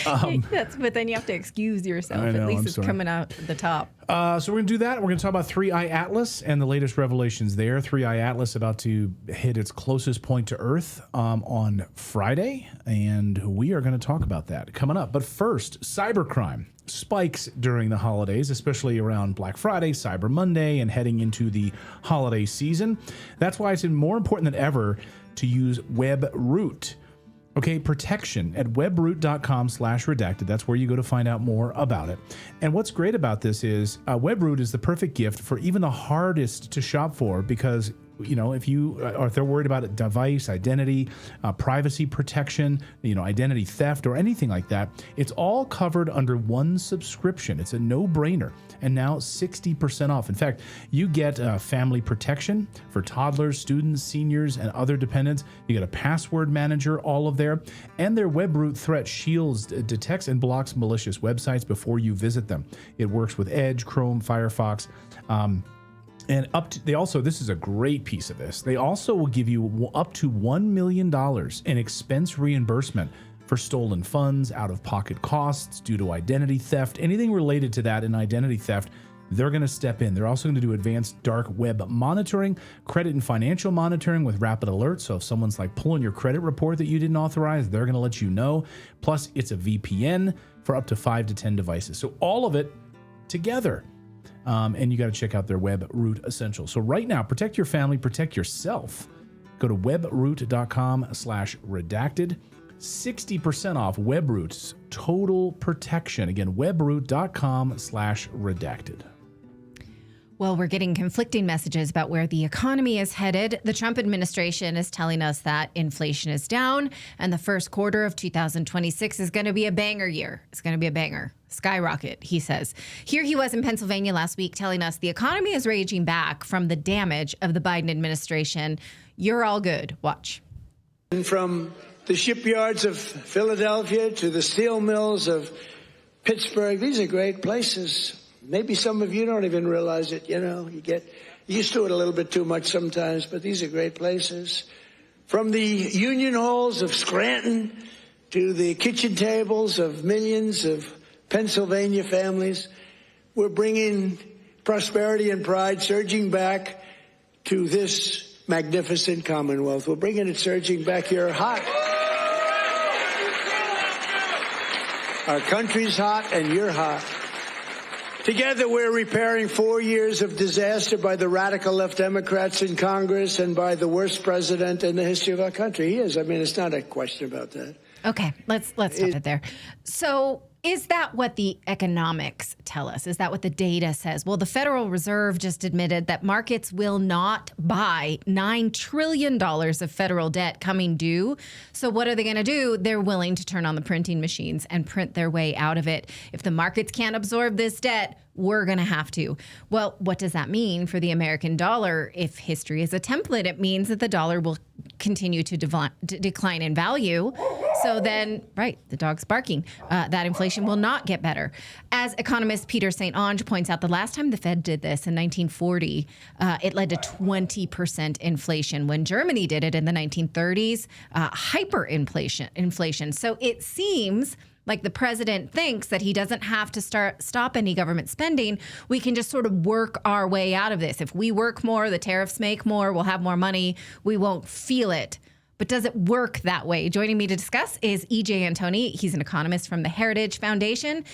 But then you have to excuse yourself. I know, At least I'm it's sorry. coming out the top. So we're going to do that. We're going to talk about 3i Atlas and the latest revelations there. 3i Atlas about to hit its closest point to Earth on Friday, and we are going to talk about that coming up. But first, cybercrime spikes during the holidays, especially around Black Friday, Cyber Monday, and heading into the holiday season. That's why it's more important than ever to use WebRoot. Okay, protection at webroot.com/redacted. That's where you go to find out more about it. And what's great about this is WebRoot is the perfect gift for even the hardest to shop for, because if they're worried about device identity, privacy protection, identity theft or anything like that, it's all covered under one subscription. It's a no-brainer. And now 60% off. In fact, you get family protection for toddlers, students, seniors, and other dependents. You get a password manager, all of there. And their WebRoot Threat Shields detects and blocks malicious websites before you visit them. It works with Edge, Chrome, Firefox, and this is a great piece of this. They also will give you up to $1 million in expense reimbursement for stolen funds, out-of-pocket costs due to identity theft, anything related to that in identity theft. They're going to step in. They're also going to do advanced dark web monitoring, credit and financial monitoring with rapid alerts. So if someone's like pulling your credit report that you didn't authorize, they're going to let you know. Plus, it's a VPN for up to 5 to 10 devices. So all of it together. And you got to check out their WebRoot Essentials. So right now, protect your family, protect yourself. Go to webroot.com/redacted. 60% off WebRoot's total protection. Again, webroot.com/redacted. Well, we're getting conflicting messages about where the economy is headed. The Trump administration is telling us that inflation is down and the first quarter of 2026 is going to be a banger year. It's going to be a banger. Skyrocket, he says. Here he was in Pennsylvania last week telling us the economy is raging back from the damage of the Biden administration. You're all good. Watch. From the shipyards of Philadelphia to the steel mills of Pittsburgh, these are great places. Maybe some of you don't even realize it. You get used to it a little bit too much sometimes, but these are great places. From the union halls of Scranton to the kitchen tables of millions of Pennsylvania families, we're bringing prosperity and pride surging back to this magnificent Commonwealth. We're bringing it surging back here hot. Our country's hot and you're hot. Together, we're repairing 4 years of disaster by the radical left Democrats in Congress and by the worst president in the history of our country. He is. I mean, it's not a question about that. Okay, let's stop it there. So is that what the economics tell us? Is that what the data says? Well, the Federal Reserve just admitted that markets will not buy $9 trillion of federal debt coming due. So what are they going to do? They're willing to turn on the printing machines and print their way out of it. If the markets can't absorb this debt, we're going to have to. Well, what does that mean for the American dollar? If history is a template, it means that the dollar will continue to decline in value. So then, right, the dog's barking. That inflation will not get better. As economist Peter St. Onge points out, the last time the Fed did this in 1940, it led to 20% inflation. When Germany did it in the 1930s, hyperinflation. So it seems like the president thinks that he doesn't have to stop any government spending. We can just sort of work our way out of this. If we work more, the tariffs make more, we'll have more money, we won't feel it. But does it work that way? Joining me to discuss is E.J. Antoni. He's an economist from the Heritage Foundation.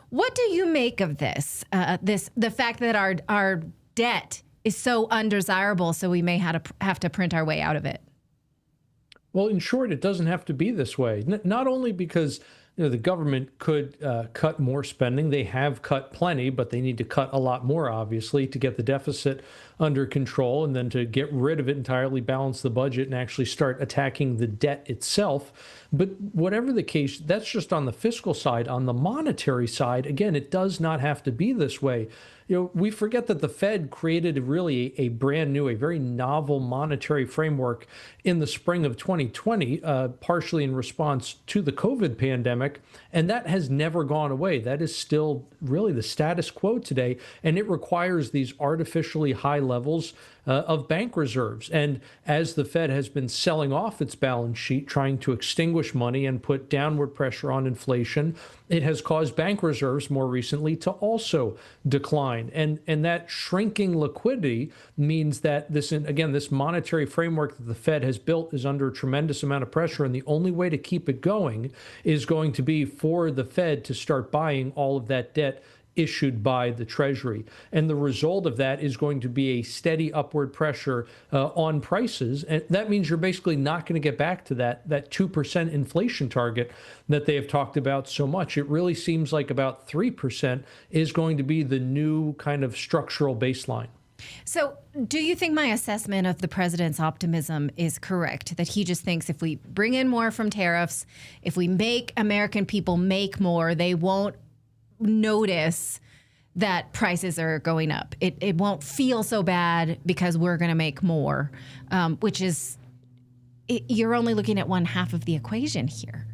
What do you make of this? The fact that our debt is so undesirable, so we may have to print our way out of it. Well, in short, it doesn't have to be this way. Not only because the government could cut more spending. They have cut plenty, but they need to cut a lot more, obviously, to get the deficit under control and then to get rid of it entirely, balance the budget, and actually start attacking the debt itself. But whatever the case, that's just on the fiscal side. On the monetary side, again, it does not have to be this way. we forget that the Fed created really a brand new, a very novel monetary framework in the spring of 2020, partially in response to the COVID pandemic, and that has never gone away. That is still really the status quo today, and it requires these artificially high levels of bank reserves. And as the Fed has been selling off its balance sheet, trying to extinguish money and put downward pressure on inflation, it has caused bank reserves more recently to also decline. And that shrinking liquidity means that this monetary framework that the Fed has built is under a tremendous amount of pressure. And the only way to keep it going is going to be for the Fed to start buying all of that debt issued by the Treasury. And the result of that is going to be a steady upward pressure on prices. And that means you're basically not going to get back to that 2% inflation target that they have talked about so much. It really seems like about 3% is going to be the new kind of structural baseline. So do you think my assessment of the president's optimism is correct? That he just thinks if we bring in more from tariffs, if we make American people make more, they won't notice that prices are going up. It won't feel so bad because we're going to make more, which is, you're only looking at one half of the equation here.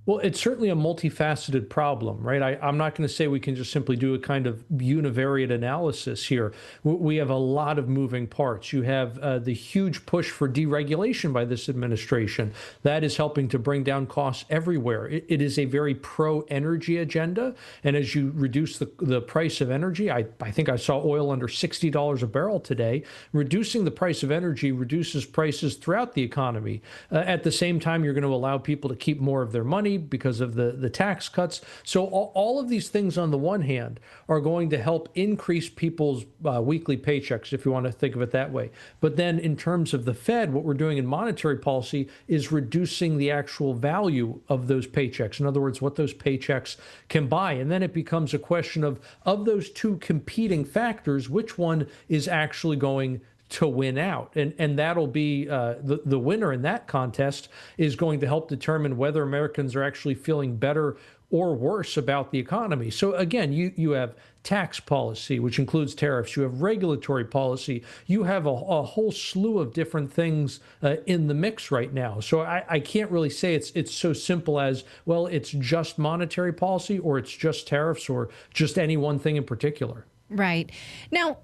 Well, it's certainly a multifaceted problem, right? I'm not going to say we can just simply do a kind of univariate analysis here. We have a lot of moving parts. You have the huge push for deregulation by this administration. That is helping to bring down costs everywhere. It is a very pro-energy agenda. And as you reduce the price of energy, I think I saw oil under $60 a barrel today. Reducing the price of energy reduces prices throughout the economy. At the same time, you're going to allow people to keep more of their money because of the tax cuts. So all of these things on the one hand are going to help increase people's weekly paychecks, if you want to think of it that way. But then in terms of the Fed, what we're doing in monetary policy is reducing the actual value of those paychecks. In other words, what those paychecks can buy. And then it becomes a question of those two competing factors, which one is actually going to win out. And that'll be the winner in that contest is going to help determine whether Americans are actually feeling better or worse about the economy. So again, you have tax policy, which includes tariffs. You have regulatory policy. You have a whole slew of different things in the mix right now. So I can't really say it's so simple as, well, it's just monetary policy or it's just tariffs or just any one thing in particular. Right. Now,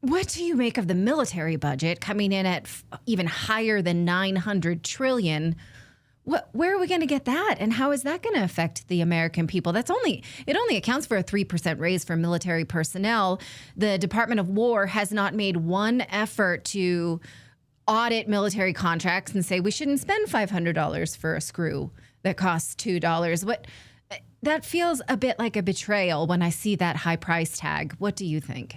what do you make of the military budget coming in at even higher than $900 trillion? Where are we going to get that? And how is that going to affect the American people? It only accounts for a 3% raise for military personnel. The Department of War has not made one effort to audit military contracts and say we shouldn't spend $500 for a screw that costs $2. That feels a bit like a betrayal when I see that high price tag. What do you think?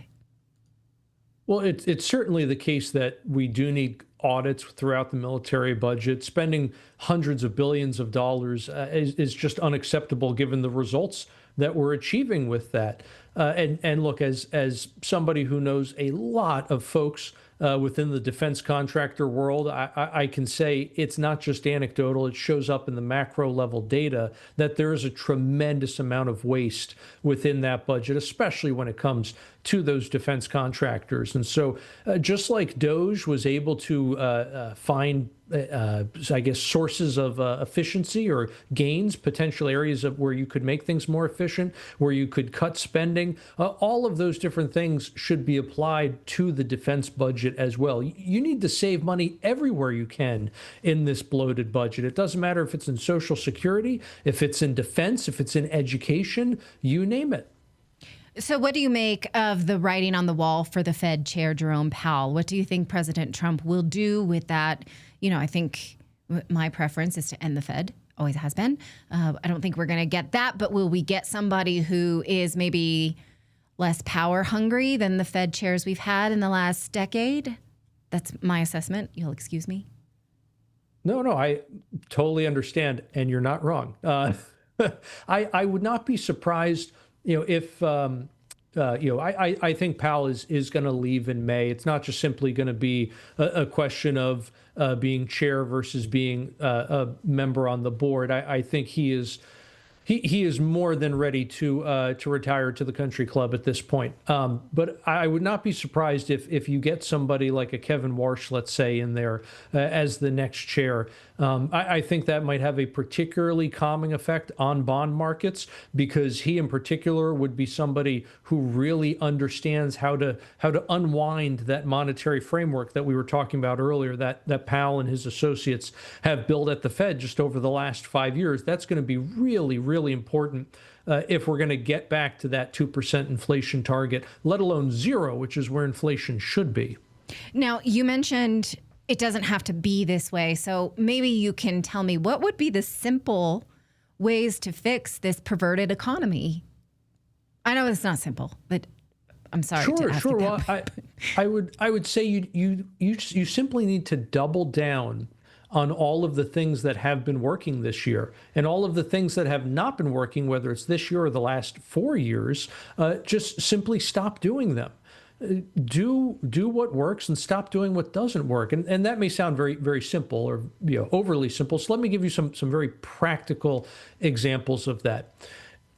Well, it's certainly the case that we do need audits throughout the military budget. Spending hundreds of billions of dollars is just unacceptable given the results that we're achieving with that. And look, as somebody who knows a lot of folks within the defense contractor world, I can say it's not just anecdotal. It shows up in the macro level data that there is a tremendous amount of waste within that budget, especially when it comes to those defense contractors. And so just like DOGE was able to find I guess, sources of efficiency or gains, potential areas of where you could make things more efficient, where you could cut spending. All of those different things should be applied to the defense budget as well. You need to save money everywhere you can in this bloated budget. It doesn't matter if it's in Social Security, if it's in defense, if it's in education, you name it. So what do you make of the writing on the wall for the Fed Chair Jerome Powell? What do you think President Trump will do with that? I think my preference is to end the Fed. Always has been. I don't think we're going to get that, but will we get somebody who is maybe less power hungry than the Fed chairs we've had in the last decade? That's my assessment. You'll excuse me. No, I totally understand, and you're not wrong. I would not be surprised, if I think Powell is going to leave in May. It's not just simply going to be a question of being chair versus being a member on the board. I think he is He is more than ready to retire to the country club at this point. But I would not be surprised if you get somebody like a Kevin Warsh, let's say, in there as the next chair. I think that might have a particularly calming effect on bond markets, because he in particular would be somebody who really understands how to unwind that monetary framework that we were talking about earlier, that Powell and his associates have built at the Fed just over the last 5 years. That's going to be really, really important if we're going to get back to that 2% inflation target, let alone 0, which is where inflation should be. Now, you mentioned it doesn't have to be this way. So maybe you can tell me what would be the simple ways to fix this perverted economy. I know it's not simple, but I'm sorry to ask you that. Well, I would say you simply need to double down on all of the things that have been working this year, and all of the things that have not been working, whether it's this year or the last 4 years, just simply stop doing them. Do what works and stop doing what doesn't work. And that may sound very, very simple, or overly simple. So let me give you some very practical examples of that.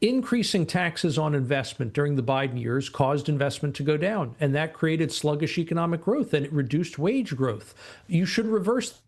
Increasing taxes on investment during the Biden years caused investment to go down, and that created sluggish economic growth, and it reduced wage growth. You should reverse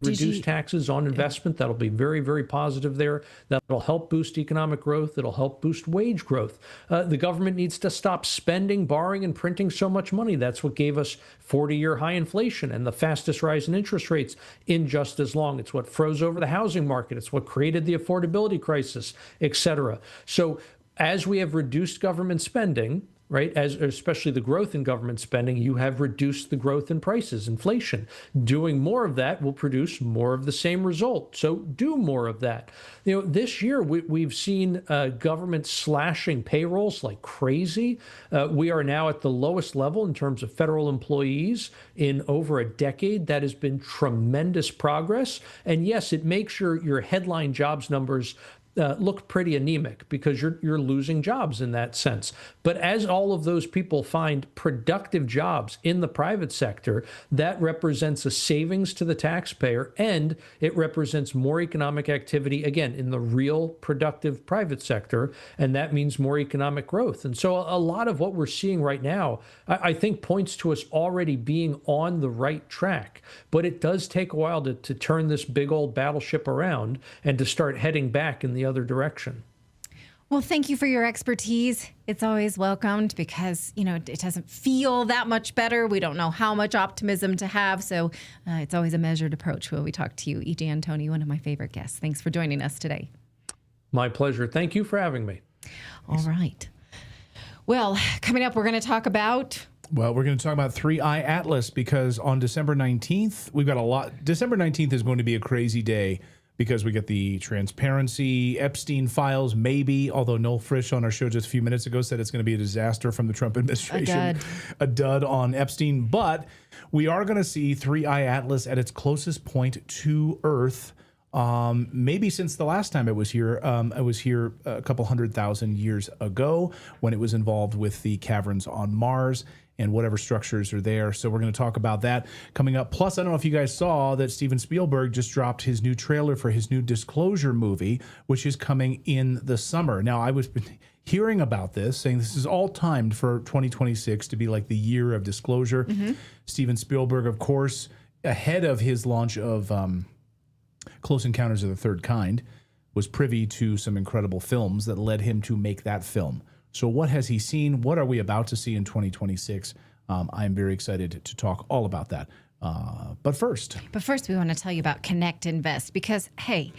reduce taxes on investment. That'll be very, very positive there. That'll help boost economic growth. It'll help boost wage growth. The government needs to stop spending, borrowing, and printing so much money. That's what gave us 40-year high inflation and the fastest rise in interest rates in just as long. It's what froze over the housing market. It's what created the affordability crisis, et cetera. So as we have reduced government spending, right, especially the growth in government spending, you have reduced the growth in prices, inflation. Doing more of that will produce more of the same result. So do more of that. This year we've seen government slashing payrolls like crazy. We are now at the lowest level in terms of federal employees in over a decade. That has been tremendous progress. And yes, it makes your headline jobs numbers look pretty anemic, because you're losing jobs in that sense. But as all of those people find productive jobs in the private sector, that represents a savings to the taxpayer, and it represents more economic activity, again, in the real productive private sector, and that means more economic growth. And so a lot of what we're seeing right now, I think, points to us already being on the right track. But it does take a while to turn this big old battleship around and to start heading back in the other direction. Well, thank you for your expertise. It's always welcomed, because, it doesn't feel that much better. We don't know how much optimism to have. So it's always a measured approach when we talk to you. E.J. Antoni, one of my favorite guests. Thanks for joining us today. My pleasure. Thank you for having me. All right. Well, coming up, we're going to talk about... Well, we're going to talk about 3i Atlas, because on December 19th, we've got a lot. December 19th is going to be a crazy day, because we get the transparency, Epstein files, maybe, although Noel Frisch on our show just a few minutes ago said it's going to be a disaster from the Trump administration. A dud on Epstein. But we are going to see 3i Atlas at its closest point to Earth, maybe since the last time it was here. It was here a couple 100,000 years ago, when it was involved with the caverns on Mars and whatever structures are there. So we're going to talk about that coming up. Plus, I don't know if you guys saw that Steven Spielberg just dropped his new trailer for his new Disclosure movie, which is coming in the summer. Now, I was hearing about this, saying this is all timed for 2026 to be like the year of disclosure. Mm-hmm. Steven Spielberg, of course, ahead of his launch of Close Encounters of the Third Kind, was privy to some incredible films that led him to make that film. So what has he seen? What are we about to see in 2026? I'm very excited to talk all about that. But first, we want to tell you about Connect Invest, because, hey,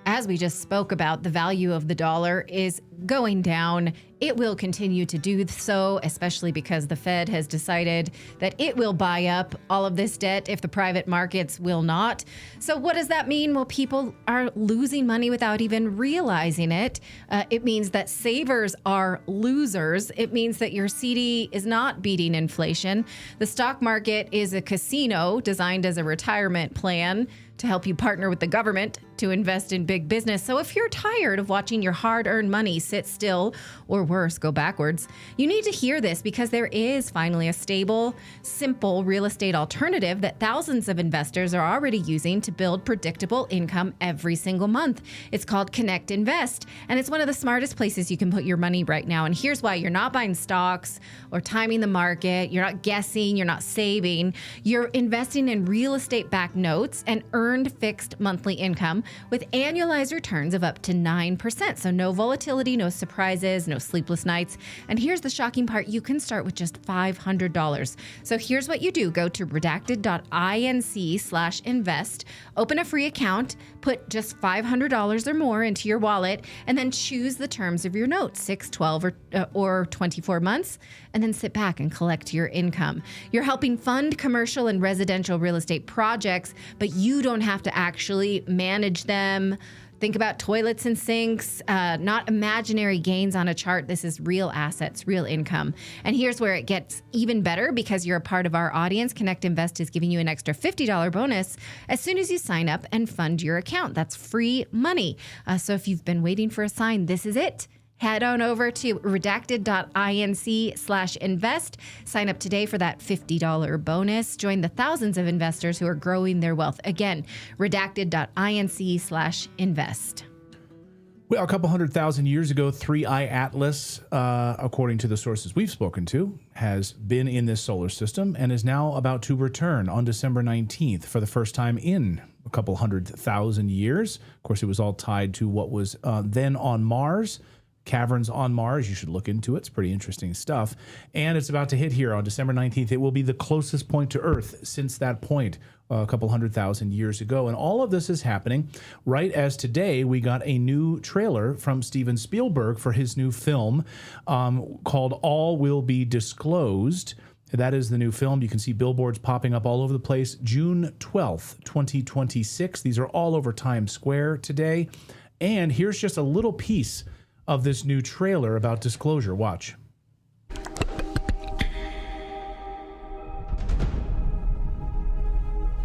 as we just spoke about, the value of the dollar is going down. It will continue to do so, especially because the Fed has decided that it will buy up all of this debt if the private markets will not. So what does that mean? Well, people are losing money without even realizing it. It means that savers are losers. It means that your CD is not beating inflation. The stock market is a casino designed as a retirement plan to help you partner with the government to invest in big business. So if you're tired of watching your hard-earned money sit still, or worse, go backwards, you need to hear this because there is finally a stable, simple real estate alternative that thousands of investors are already using to build predictable income every single month. It's called Connect Invest, and it's one of the smartest places you can put your money right now. And here's why: you're not buying stocks or timing the market, you're not guessing, you're not saving. You're investing in real estate-backed notes and earned fixed monthly income with annualized returns of up to 9%. So no volatility, no surprises, no sleepless nights. And here's the shocking part: you can start with just $500. So here's what you do. Go to redacted.inc/invest, open a free account, put just $500 or more into your wallet, and then choose the terms of your note, 6, 12, or 24 months, and then sit back and collect your income. You're helping fund commercial and residential real estate projects, but you don't have to actually manage them. Think about toilets and sinks, not imaginary gains on a chart. This is real assets, real income. And here's where it gets even better because you're a part of our audience. Connect Invest is giving you an extra $50 bonus as soon as you sign up and fund your account. That's free money. So if you've been waiting for a sign, this is it. Head on over to redacted.inc/invest. Sign up today for that $50 bonus. Join the thousands of investors who are growing their wealth. Again, redacted.inc/invest. Well, a couple 100,000 years ago, 3i Atlas, according to the sources we've spoken to, has been in this solar system and is now about to return on December 19th for the first time in a couple 100,000 years. Of course, it was all tied to what was then on Mars. Caverns on Mars. You should look into it. It's pretty interesting stuff. And it's about to hit here on December 19th. It will be the closest point to Earth since that point a couple 100,000 years ago. And all of this is happening right as today we got a new trailer from Steven Spielberg for his new film called All Will Be Disclosed. That is the new film. You can see billboards popping up all over the place. June 12th, 2026. These are all over Times Square today. And here's just a little piece of this new trailer about disclosure. Watch.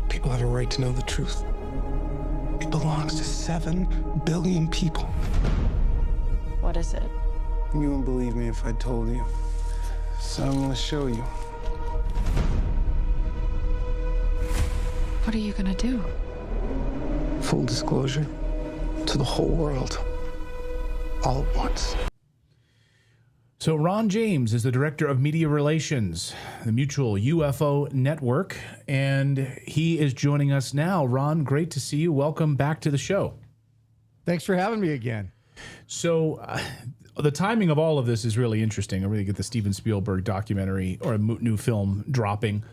People have a right to know the truth. It belongs to 7 billion people. What is it? You wouldn't believe me if I told you. So I'm gonna show you. What are you gonna do? Full disclosure to the whole world. All at once. So Ron James is the director of media relations, the Mutual UFO Network, and he is joining us now. Ron, great to see you. Welcome back to the show. Thanks for having me again. So the timing of all of this is really interesting. I really get the Steven Spielberg documentary or a new film dropping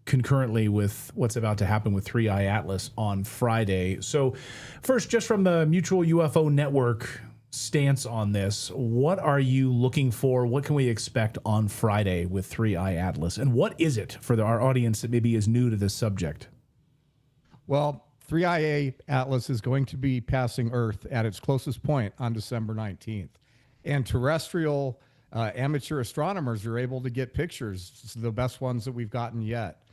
concurrently with what's about to happen with 3i Atlas on Friday. So first, just from the Mutual UFO Network stance on this, what are you looking for? What can we expect on Friday with 3i Atlas? And what is it for our audience that maybe is new to this subject? Well, 3i Atlas is going to be passing Earth at its closest point on December 19th. And terrestrial amateur astronomers are able to get pictures, the best ones that we've gotten yet.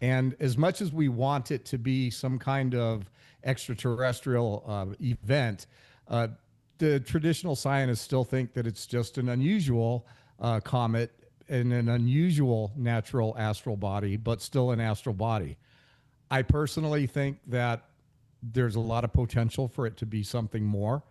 And as much as we want it to be some kind of extraterrestrial event, the traditional scientists still think that it's just an unusual comet and an unusual natural astral body, but still an astral body. I personally think that there's a lot of potential for it to be something more.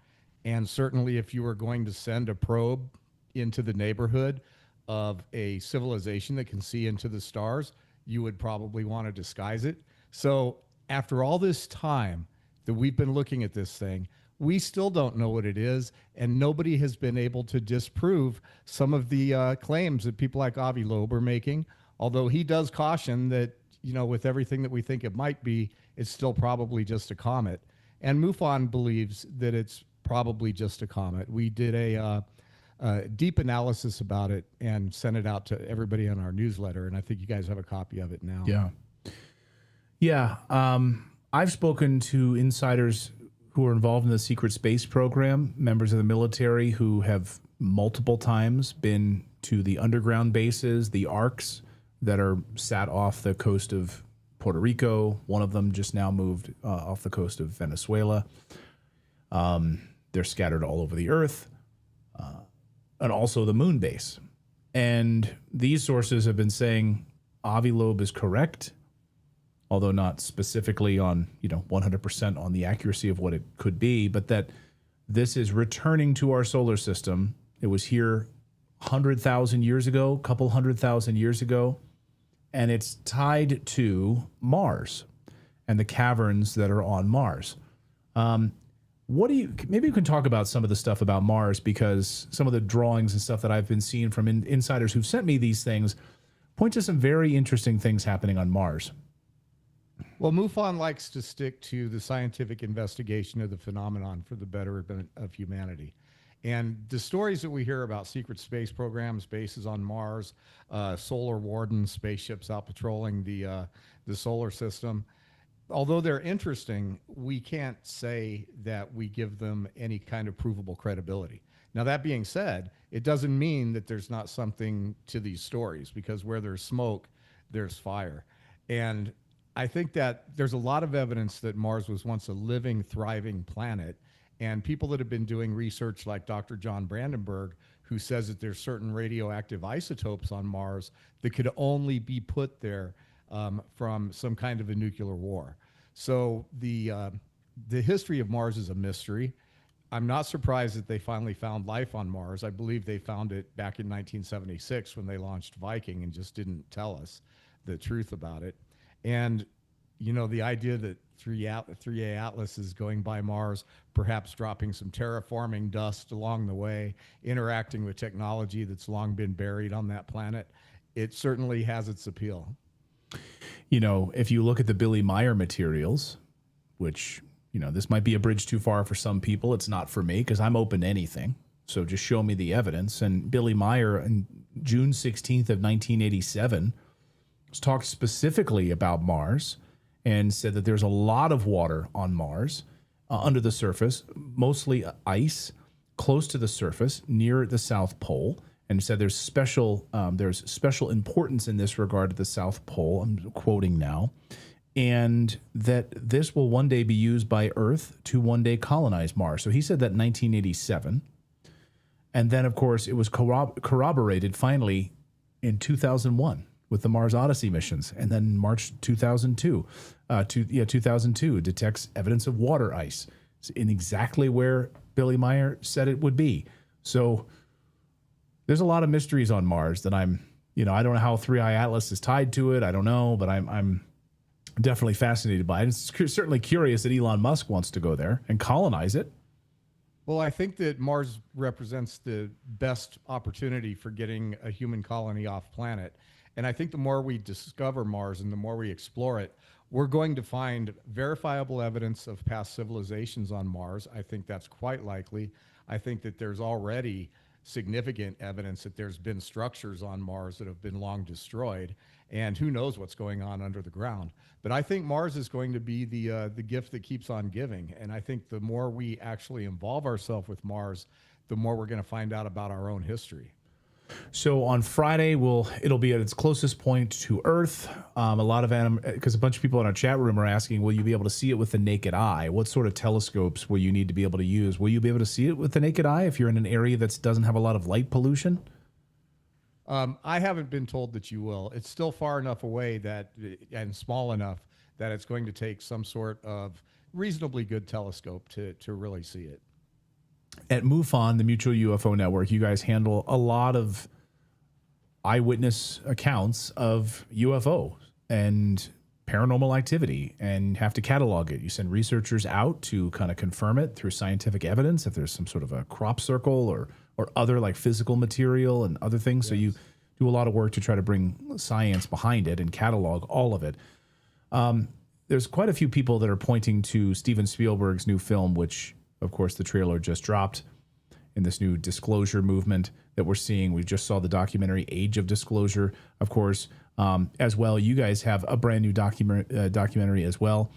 And certainly if you were going to send a probe into the neighborhood of a civilization that can see into the stars, you would probably want to disguise it. So after all this time that we've been looking at this thing, we still don't know what it is, and nobody has been able to disprove some of the claims that people like Avi Loeb are making, although he does caution that, you know, with everything that we think it might be, it's still probably just a comet. And MUFON believes that it's probably just a comet. We did a deep analysis about it and sent it out to everybody on our newsletter, and I think you guys have a copy of it now. Yeah. I've spoken to insiders who are involved in the secret space program, members of the military who have multiple times been to the underground bases, the arcs that are sat off the coast of Puerto Rico. One of them just now moved off the coast of Venezuela. They're scattered all over the earth, and also the moon base. And these sources have been saying Avi Loeb is correct, although not specifically on 100% on the accuracy of what it could be, but that this is returning to our solar system. It was here 100,000 years ago, couple 100,000 years ago, and it's tied to Mars and the caverns that are on Mars. Maybe you can talk about some of the stuff about Mars, because some of the drawings and stuff that I've been seeing from insiders who've sent me these things point to some very interesting things happening on Mars. Well, MUFON likes to stick to the scientific investigation of the phenomenon for the betterment of humanity. And the stories that we hear about secret space programs, bases on Mars, solar wardens, spaceships out patrolling the solar system, although they're interesting, we can't say that we give them any kind of provable credibility. Now, that being said, it doesn't mean that there's not something to these stories, because where there's smoke, there's fire. And I think that there's a lot of evidence that Mars was once a living, thriving planet. And people that have been doing research, like Dr. John Brandenburg, who says that there's certain radioactive isotopes on Mars that could only be put there from some kind of a nuclear war. So the history of Mars is a mystery. I'm not surprised that they finally found life on Mars. I believe they found it back in 1976 when they launched Viking and just didn't tell us the truth about it. And, the idea that 3A Atlas is going by Mars, perhaps dropping some terraforming dust along the way, interacting with technology that's long been buried on that planet, it certainly has its appeal. If you look at the Billy Meyer materials, which, this might be a bridge too far for some people. It's not for me, because I'm open to anything. So just show me the evidence. And Billy Meyer, on June 16th of 1987, talked specifically about Mars and said that there's a lot of water on Mars under the surface, mostly ice, close to the surface, near the South Pole, and said there's special importance in this regard to the South Pole. I'm quoting now. And that this will one day be used by Earth to one day colonize Mars. So he said that in 1987. And then, of course, it was corroborated finally in 2001 with the Mars Odyssey missions. And then March 2002, 2002 detects evidence of water ice in exactly where Billy Meyer said it would be. So there's a lot of mysteries on Mars that I don't know how 3I Atlas is tied to it. I don't know, but I'm definitely fascinated by it. It's certainly curious that Elon Musk wants to go there and colonize it. Well, I think that Mars represents the best opportunity for getting a human colony off planet. And I think the more we discover Mars and the more we explore it, we're going to find verifiable evidence of past civilizations on Mars. I think that's quite likely. I think that there's already significant evidence that there's been structures on Mars that have been long destroyed, and who knows what's going on under the ground. But I think Mars is going to be the gift that keeps on giving. And I think the more we actually involve ourselves with Mars, the more we're going to find out about our own history. So on Friday, it'll be at its closest point to Earth. Because a bunch of people in our chat room are asking, will you be able to see it with the naked eye? What sort of telescopes will you need to be able to use? Will you be able to see it with the naked eye if you're in an area that doesn't have a lot of light pollution? I haven't been told that you will. It's still far enough away and small enough that it's going to take some sort of reasonably good telescope to really see it. At MUFON, the Mutual UFO Network, you guys handle a lot of eyewitness accounts of UFO and paranormal activity and have to catalog it. You send researchers out to kind of confirm it through scientific evidence, if there's some sort of a crop circle or other like physical material and other things. Yes. So you do a lot of work to try to bring science behind it and catalog all of it. There's quite a few people that are pointing to Steven Spielberg's new film, which of course the trailer just dropped, in this new disclosure movement that we're seeing. We just saw the documentary Age of Disclosure, of course, as well. You guys have a brand new documentary as well.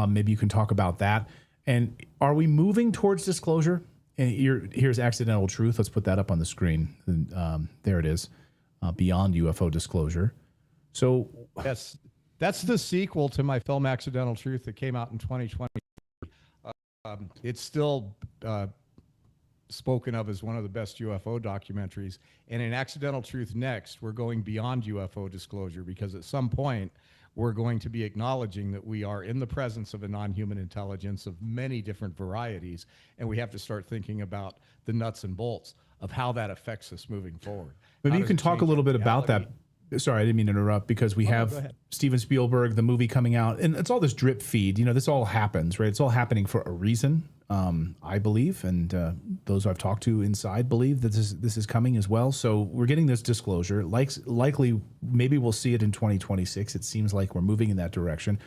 Maybe you can talk about that. And are we moving towards disclosure? And here's Accidental Truth. Let's put that up on the screen. There it is, Beyond UFO Disclosure. So yes, That's the sequel to my film Accidental Truth that came out in 2020. It's still spoken of as one of the best UFO documentaries. And in Accidental Truth Next, we're going beyond UFO disclosure, because at some point we're going to be acknowledging that we are in the presence of a non-human intelligence of many different varieties, and we have to start thinking about the nuts and bolts of how that affects us moving forward. Maybe you can talk a little bit about that. Sorry, I didn't mean to interrupt, because we have Steven Spielberg, the movie coming out, and it's all this drip feed. You know, this all happens, right? It's all happening for a reason, I believe, and those I've talked to inside believe that this is coming as well. So we're getting this disclosure. Likely, maybe we'll see it in 2026. It seems like we're moving in that direction.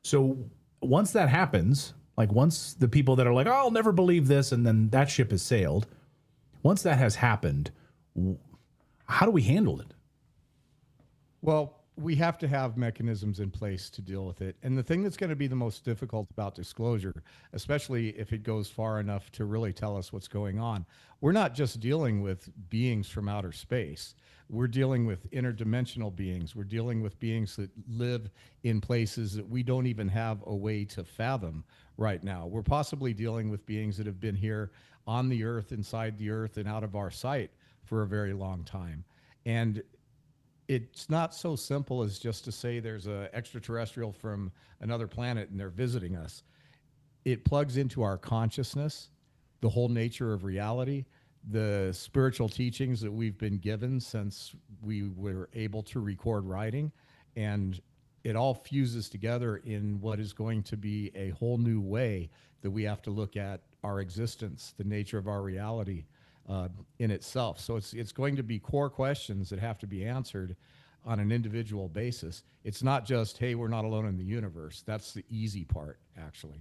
So once that happens, like once the people that are like, oh, I'll never believe this, and then that ship has sailed, once that has happened, how do we handle it? Well, we have to have mechanisms in place to deal with it. And the thing that's going to be the most difficult about disclosure, especially if it goes far enough to really tell us what's going on, we're not just dealing with beings from outer space. We're dealing with interdimensional beings. We're dealing with beings that live in places that we don't even have a way to fathom right now. We're possibly dealing with beings that have been here on the earth, inside the earth, and out of our sight for a very long time. And it's not so simple as just to say there's an extraterrestrial from another planet and they're visiting us. It plugs into our consciousness, the whole nature of reality, the spiritual teachings that we've been given since we were able to record writing, and it all fuses together in what is going to be a whole new way that we have to look at our existence, the nature of our reality, in itself. So it's going to be core questions that have to be answered on an individual basis. It's not just, hey, we're not alone in the universe. That's the easy part, actually.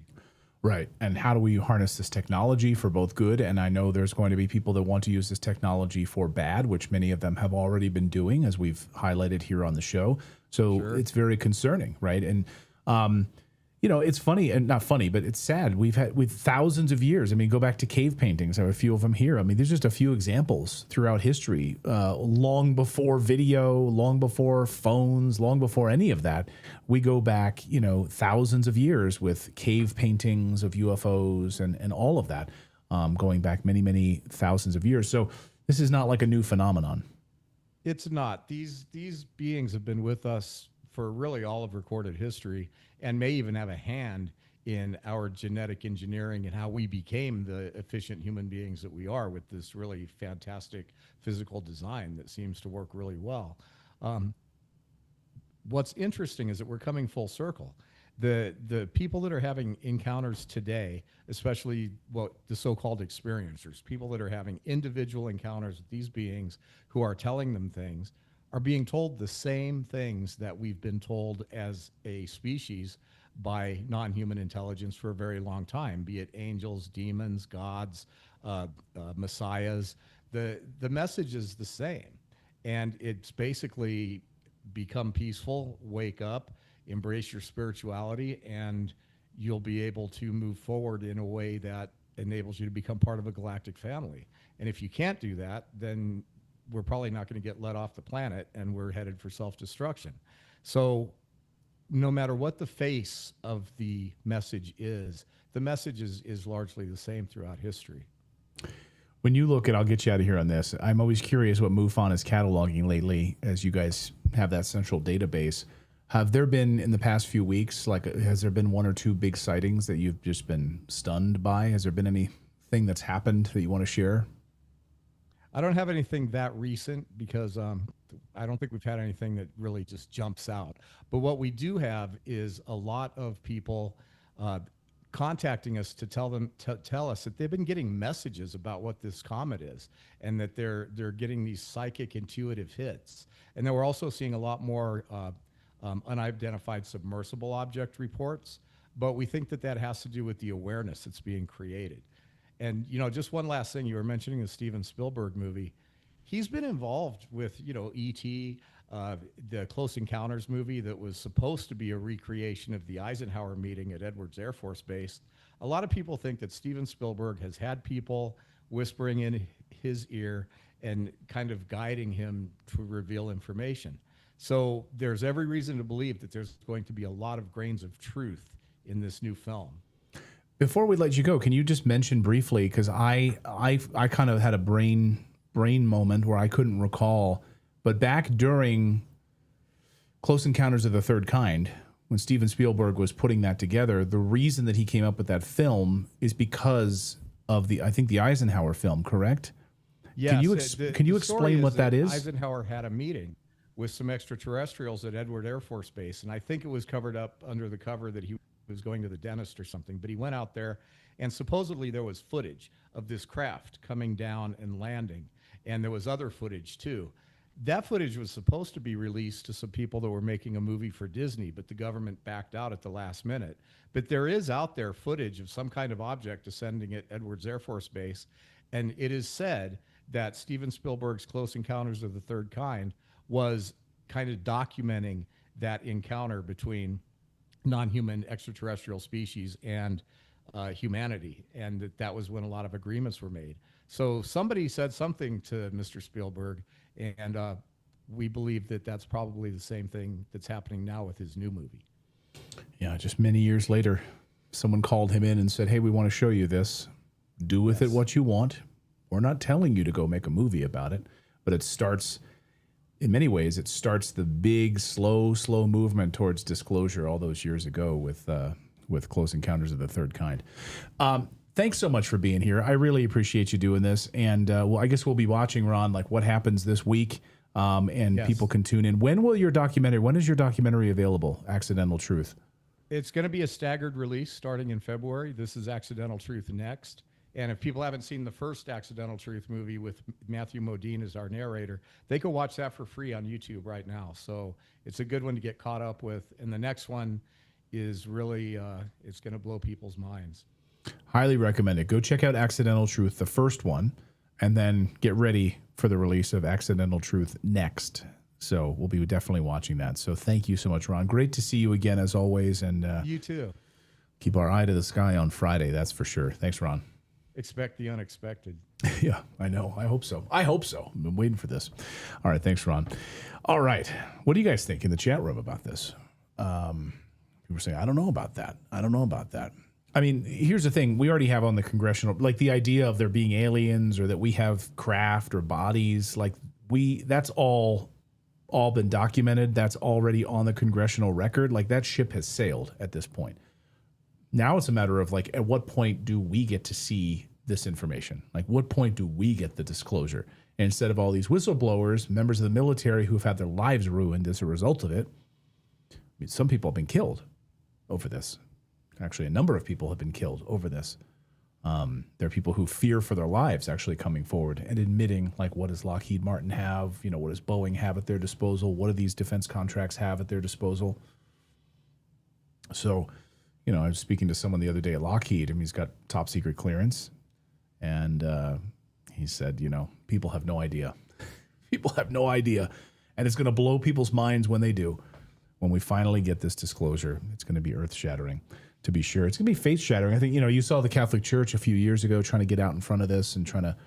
Right. And how do we harness this technology for both good? And I know there's going to be people that want to use this technology for bad, which many of them have already been doing, as we've highlighted here on the show. So It's very concerning, right? And you know, it's funny, and not funny, but it's sad. We've thousands of years. I mean, go back to cave paintings. I have a few of them here. I mean, there's just a few examples throughout history, long before video, long before phones, long before any of that. We go back, you know, thousands of years with cave paintings of UFOs and all of that, going back many, many thousands of years. So this is not like a new phenomenon. It's not. These beings have been with us for really all of recorded history, and may even have a hand in our genetic engineering and how we became the efficient human beings that we are, with this really fantastic physical design that seems to work really well. What's interesting is that we're coming full circle. The people that are having encounters today, especially the so-called experiencers, people that are having individual encounters with these beings who are telling them things, are being told the same things that we've been told as a species by non-human intelligence for a very long time, be it angels, demons, gods, messiahs. The message is the same. And it's basically become peaceful, wake up, embrace your spirituality, and you'll be able to move forward in a way that enables you to become part of a galactic family. And if you can't do that, then we're probably not going to get let off the planet, and we're headed for self-destruction. So no matter what the face of the message is, the message is largely the same throughout history. When you look at, I'll get you out of here on this, I'm always curious what MUFON is cataloging lately, as you guys have that central database. Have there been, in the past few weeks, like, has there been one or two big sightings that you've just been stunned by? Has there been anything that's happened that you want to share? I don't have anything that recent, because I don't think we've had anything that really just jumps out. But what we do have is a lot of people contacting us to tell us that they've been getting messages about what this comet is, and that they're getting these psychic intuitive hits. And then we're also seeing a lot more unidentified submersible object reports. But we think that has to do with the awareness that's being created. And, you know, just one last thing, you were mentioning the Steven Spielberg movie. He's been involved with, you know, E.T., the Close Encounters movie that was supposed to be a recreation of the Eisenhower meeting at Edwards Air Force Base. A lot of people think that Steven Spielberg has had people whispering in his ear and kind of guiding him to reveal information. So there's every reason to believe that there's going to be a lot of grains of truth in this new film. Before we let you go, can you just mention briefly, because I kind of had a brain moment where I couldn't recall, but back during Close Encounters of the Third Kind, when Steven Spielberg was putting that together, the reason that he came up with that film is because of the Eisenhower film, correct? Yes. Can you explain what that is? Eisenhower had a meeting with some extraterrestrials at Edward Air Force Base, and I think it was covered up under the cover that he was going to the dentist or something, but he went out there, and supposedly there was footage of this craft coming down and landing, and there was other footage too. That footage was supposed to be released to some people that were making a movie for Disney, but the government backed out at the last minute. But there is out there footage of some kind of object descending at Edwards Air Force Base, and it is said that Steven Spielberg's Close Encounters of the Third Kind was kind of documenting that encounter between non-human extraterrestrial species and humanity, and that was when a lot of agreements were made. So somebody said something to Mr. Spielberg, and we believe that that's probably the same thing that's happening now with his new movie. Yeah, just many years later, someone called him in and said, hey, we want to show you this. Do with it what you want. We're not telling you to go make a movie about it, but it starts... in many ways, it starts the big, slow movement towards disclosure all those years ago with Close Encounters of the Third Kind. Thanks so much for being here. I really appreciate you doing this. And I guess we'll be watching, Ron, like what happens this week, and people can tune in. When is your documentary available, Accidental Truth? It's going to be a staggered release starting in February. This is Accidental Truth next. And if people haven't seen the first Accidental Truth movie with Matthew Modine as our narrator, they can watch that for free on YouTube right now. So it's a good one to get caught up with. And the next one is really, it's going to blow people's minds. Highly recommend it. Go check out Accidental Truth, the first one, and then get ready for the release of Accidental Truth next. So we'll be definitely watching that. So thank you so much, Ron. Great to see you again, as always. And you too. Keep our eye to the sky on Friday, that's for sure. Thanks, Ron. Expect the unexpected. Yeah, I know. I hope so. I've been waiting for this. All right. Thanks, Ron. All right. What do you guys think in the chat room about this? People are saying, I don't know about that. I don't know about that. I mean, here's the thing. We already have on the congressional, like the idea of there being aliens or that we have craft or bodies, like that's all been documented. That's already on the congressional record. Like that ship has sailed at this point. Now it's a matter of like, at what point do we get to see this information? Like, what point do we get the disclosure? And instead of all these whistleblowers, members of the military who've had their lives ruined as a result of it, I mean, some people have been killed over this. Actually, a number of people have been killed over this. There are people who fear for their lives actually coming forward and admitting, like, what does Lockheed Martin have? You know, what does Boeing have at their disposal? What do these defense contracts have at their disposal? So, you know, I was speaking to someone the other day at Lockheed. I mean, he's got top secret clearance. And he said, you know, people have no idea. People have no idea. And it's going to blow people's minds when they do. When we finally get this disclosure, it's going to be earth-shattering, to be sure. It's going to be faith-shattering. I think, you know, you saw the Catholic Church a few years ago trying to get out in front of this and trying to,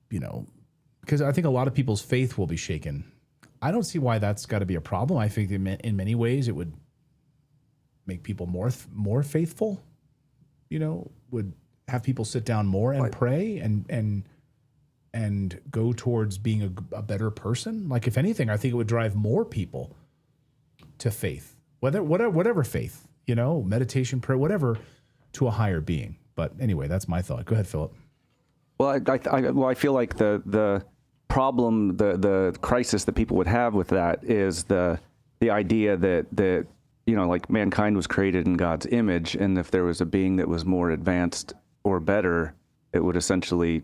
you know, because I think a lot of people's faith will be shaken. I don't see why that's got to be a problem. I think in many ways it would make people more faithful, you know, would have people sit down more and pray and go towards being a better person. Like, if anything, I think it would drive more people to faith, whatever faith, you know, meditation, prayer, whatever, to a higher being. But anyway, that's my thought. Go ahead, Philip. Well, I feel like the problem, the crisis that people would have with that is the idea that you know, like, mankind was created in God's image, and if there was a being that was more advanced or better, it would essentially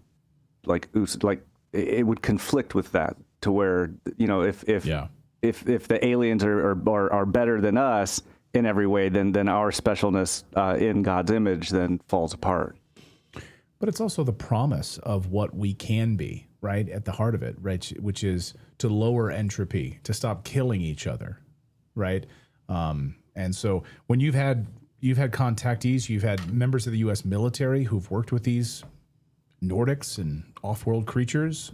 it would conflict with that, to where, you know, if the aliens are better than us in every way, then our specialness in God's image then falls apart. But it's also the promise of what we can be, right, at the heart of it, right, which is to lower entropy, to stop killing each other, right? And so when you've had contactees, you've had members of the U.S. military who've worked with these Nordics and off-world creatures,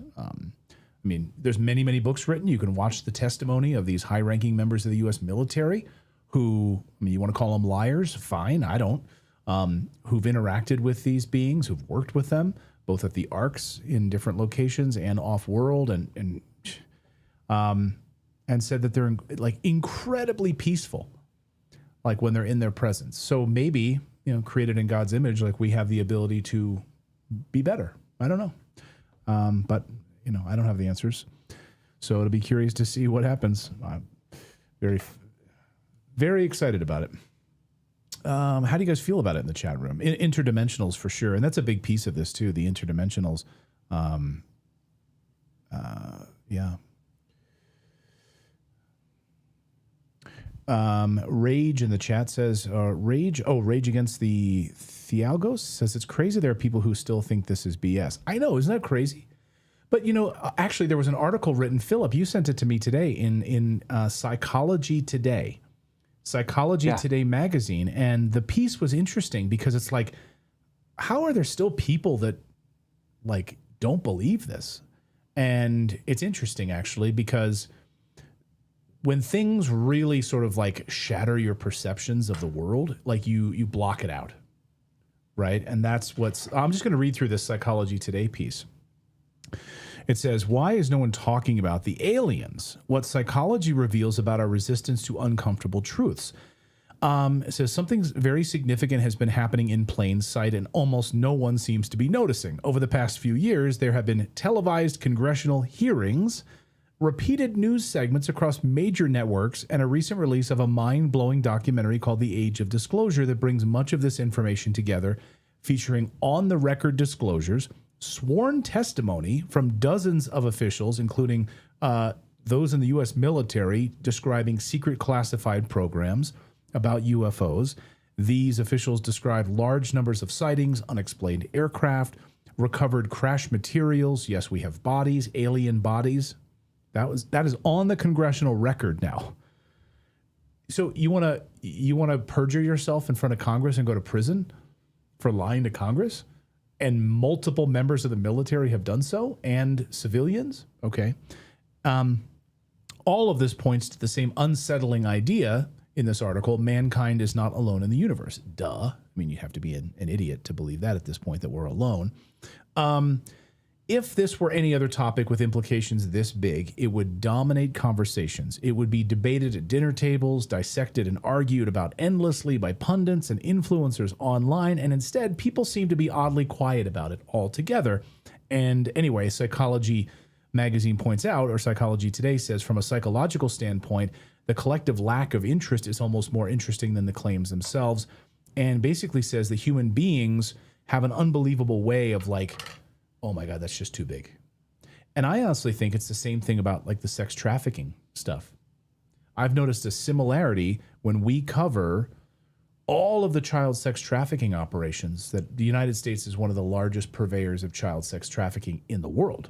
I mean, there's many, many books written. You can watch the testimony of these high-ranking members of the U.S. military who, I mean, you want to call them liars? Fine, I don't. Who've interacted with these beings, who've worked with them, both at the arcs in different locations and off-world, and said that they're like incredibly peaceful, like when they're in their presence. So maybe, created in God's image, like we have the ability to be better. I don't know. But, I don't have the answers. So it'll be curious to see what happens. I'm very, very excited about it. How do you guys feel about it in the chat room? Interdimensionals for sure. And that's a big piece of this too, the interdimensionals. Yeah. Rage in the chat says, rage against the Thialgos says it's crazy there are people who still think this is BS. I know, isn't that crazy? But, actually there was an article written, Philip, you sent it to me today in Psychology Today. Today magazine, and the piece was interesting because it's like, how are there still people that like don't believe this? And it's interesting actually because when things really sort of like shatter your perceptions of the world, like you block it out, right? And that's I'm just going to read through this Psychology Today piece. It says, why is no one talking about the aliens? What psychology reveals about our resistance to uncomfortable truths. It says something very significant has been happening in plain sight and almost no one seems to be noticing. Over the past few years, there have been televised congressional hearings, repeated news segments across major networks, and a recent release of a mind-blowing documentary called The Age of Disclosure that brings much of this information together, featuring on-the-record disclosures, sworn testimony from dozens of officials, including those in the U.S. military, describing secret classified programs about UFOs. These officials describe large numbers of sightings, unexplained aircraft, recovered crash materials. Yes, we have bodies, alien bodies. That is on the congressional record now. So you want to perjure yourself in front of Congress and go to prison for lying to Congress? And multiple members of the military have done so, and civilians. Okay. All of this points to the same unsettling idea in this article. Mankind is not alone in the universe. Duh. I mean, you have to be an idiot to believe that at this point, that we're alone. If this were any other topic with implications this big, it would dominate conversations. It would be debated at dinner tables, dissected and argued about endlessly by pundits and influencers online, and instead, people seem to be oddly quiet about it altogether. And anyway, Psychology magazine points out, or Psychology Today says, from a psychological standpoint, the collective lack of interest is almost more interesting than the claims themselves, and basically says that human beings have an unbelievable way of like, oh my God, that's just too big. And I honestly think it's the same thing about like the sex trafficking stuff. I've noticed a similarity when we cover all of the child sex trafficking operations, that the United States is one of the largest purveyors of child sex trafficking in the world.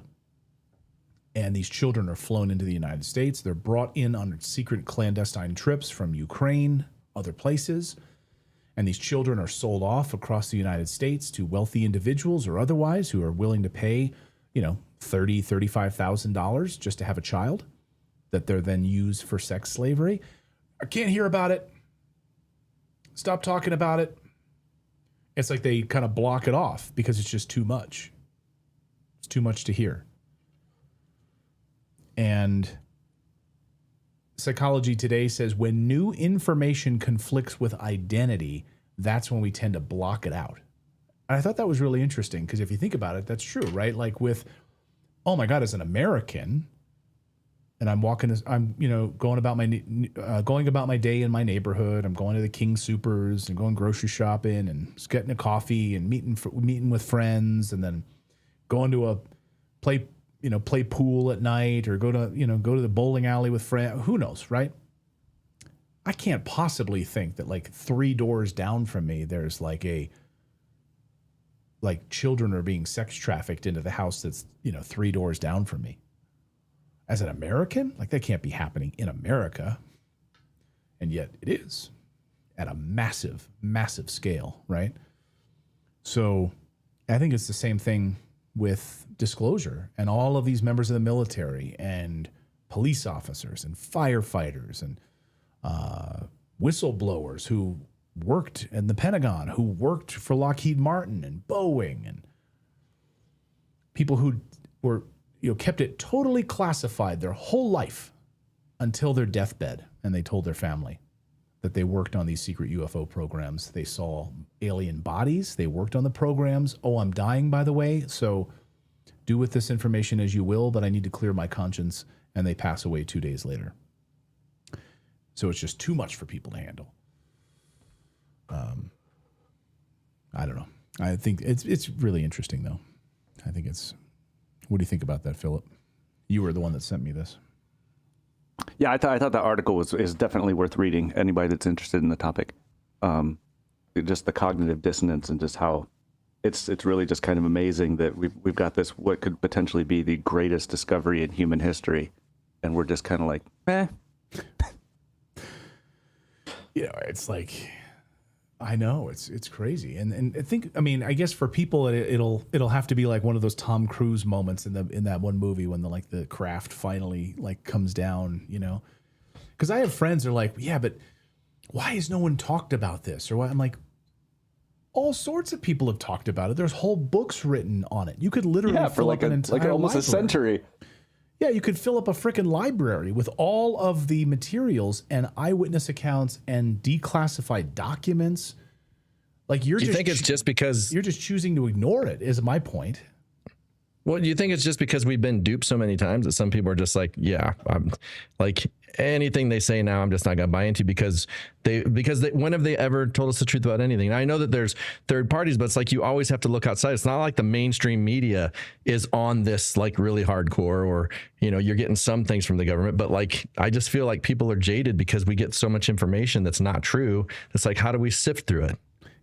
And these children are flown into the United States. They're brought in on secret clandestine trips from Ukraine, other places. And these children are sold off across the United States to wealthy individuals or otherwise who are willing to pay, $30,000, $35,000 just to have a child that they're then used for sex slavery. I can't hear about it. Stop talking about it. It's like they kind of block it off because it's just too much. It's too much to hear. And Psychology Today says when new information conflicts with identity, that's when we tend to block it out. And I thought that was really interesting because if you think about it, that's true, right? Like with, oh my God, as an American, and I'm going about my day in my neighborhood. I'm going to the King Supers and going grocery shopping and just getting a coffee and meeting with friends, and then going to play pool at night, or go to the bowling alley with friends. Who knows, right? I can't possibly think that like 3 doors down from me, there's like children are being sex trafficked into the house that's 3 doors down from me. As an American, like that can't be happening in America, and yet it is at a massive, massive scale, right? So I think it's the same thing with disclosure, and all of these members of the military and police officers and firefighters and whistleblowers who worked in the Pentagon, who worked for Lockheed Martin and Boeing, and people who were, kept it totally classified their whole life until their deathbed, and they told their family that they worked on these secret UFO programs. They saw alien bodies. They worked on the programs. Oh, I'm dying, by the way, so do with this information as you will, but I need to clear my conscience. And they pass away 2 days later. So it's just too much for people to handle. I don't know. I think it's really interesting, though. I think it's... What do you think about that, Philip? You were the one that sent me this. Yeah, I thought that article is definitely worth reading. Anybody that's interested in the topic, just the cognitive dissonance and just how it's really just kind of amazing that we've got this what could potentially be the greatest discovery in human history, and we're just kind of like, eh. It's like, I know it's crazy, and I guess for people it'll have to be like one of those Tom Cruise moments in that one movie when the craft finally comes down, because I have friends that are like, yeah, but why has no one talked about this? Or why? I'm like, all sorts of people have talked about it. There's whole books written on it. You could literally fill up an entire almost library. a century. Yeah, you could fill up a freaking library with all of the materials and eyewitness accounts and declassified documents. Do you think it's just because you're just choosing to ignore it? Is my point. Well, do you think it's just because we've been duped so many times that some people are just like, yeah, I'm like anything they say now, I'm just not going to buy into because when have they ever told us the truth about anything? And I know that there's third parties, but it's like you always have to look outside. It's not like the mainstream media is on this really hardcore, or you're getting some things from the government, but I just feel like people are jaded because we get so much information that's not true. It's like, how do we sift through it?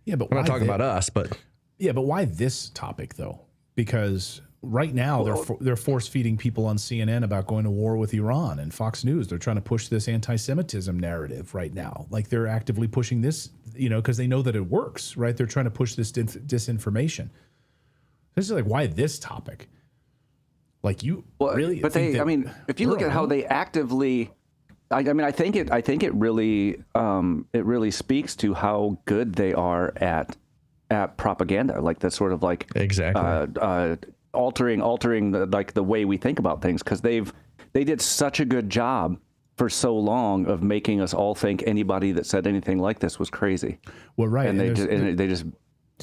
Yeah, but I'm not talking about us, but yeah, but why this topic though? Because right now they're force feeding people on CNN about going to war with Iran, and Fox News. They're trying to push this anti-Semitism narrative right now. They're actively pushing this, because they know that it works, right? They're trying to push this disinformation. This is why this topic? Really? But if you look at how they actively, I think it really speaks to how good they are at propaganda, that sort of exactly. altering the way we think about things, because they did such a good job for so long of making us all think anybody that said anything like this was crazy. Well, right, and they just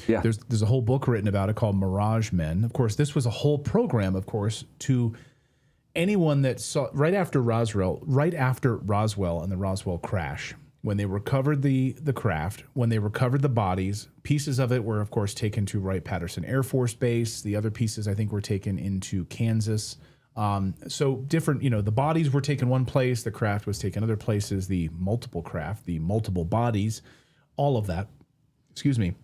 yeah. There's a whole book written about it called Mirage Men. Of course, this was a whole program, of course, to anyone that saw right after Roswell and the Roswell crash. When they recovered the craft, when they recovered the bodies, pieces of it were, of course, taken to Wright-Patterson Air Force Base. The other pieces, I think, were taken into Kansas. So different, the bodies were taken one place, the craft was taken other places, the multiple craft, the multiple bodies, all of that. Excuse me.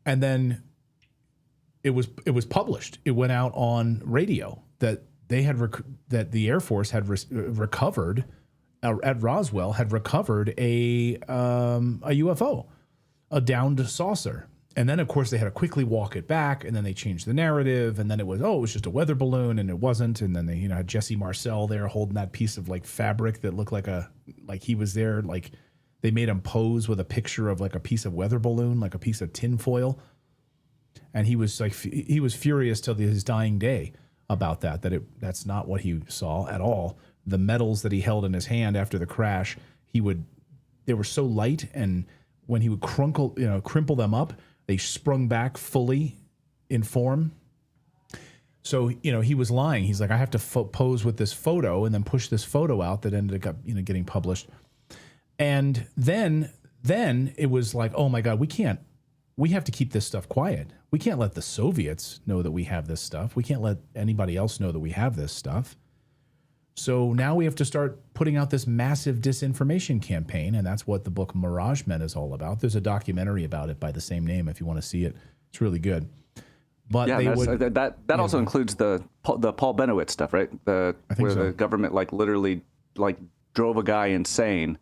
And then it was published. It went out on radio that they had that the Air Force had recovered. At Roswell had recovered a UFO, a downed saucer. And then, of course, they had to quickly walk it back, and then they changed the narrative, and then it was just a weather balloon, and it wasn't. And then they had Jesse Marcel there holding that piece of fabric that looked like he was there. They made him pose with a picture of a piece of weather balloon, a piece of tinfoil. And he was furious till his dying day about that's not what he saw at all. The metals that he held in his hand after the crash, they were so light, and when he would crimple them up, they sprung back fully in form. So, he was lying. He's like, I have to pose with this photo and then push this photo out that ended up, getting published. And then it was like, oh my God, we have to keep this stuff quiet. We can't let the Soviets know that we have this stuff. We can't let anybody else know that we have this stuff. So now we have to start putting out this massive disinformation campaign, and that's what the book Mirage Men is all about. There's a documentary about it by the same name if you want to see it. It's really good. But that also includes the Paul Bennewitz stuff, right? The government literally drove a guy insane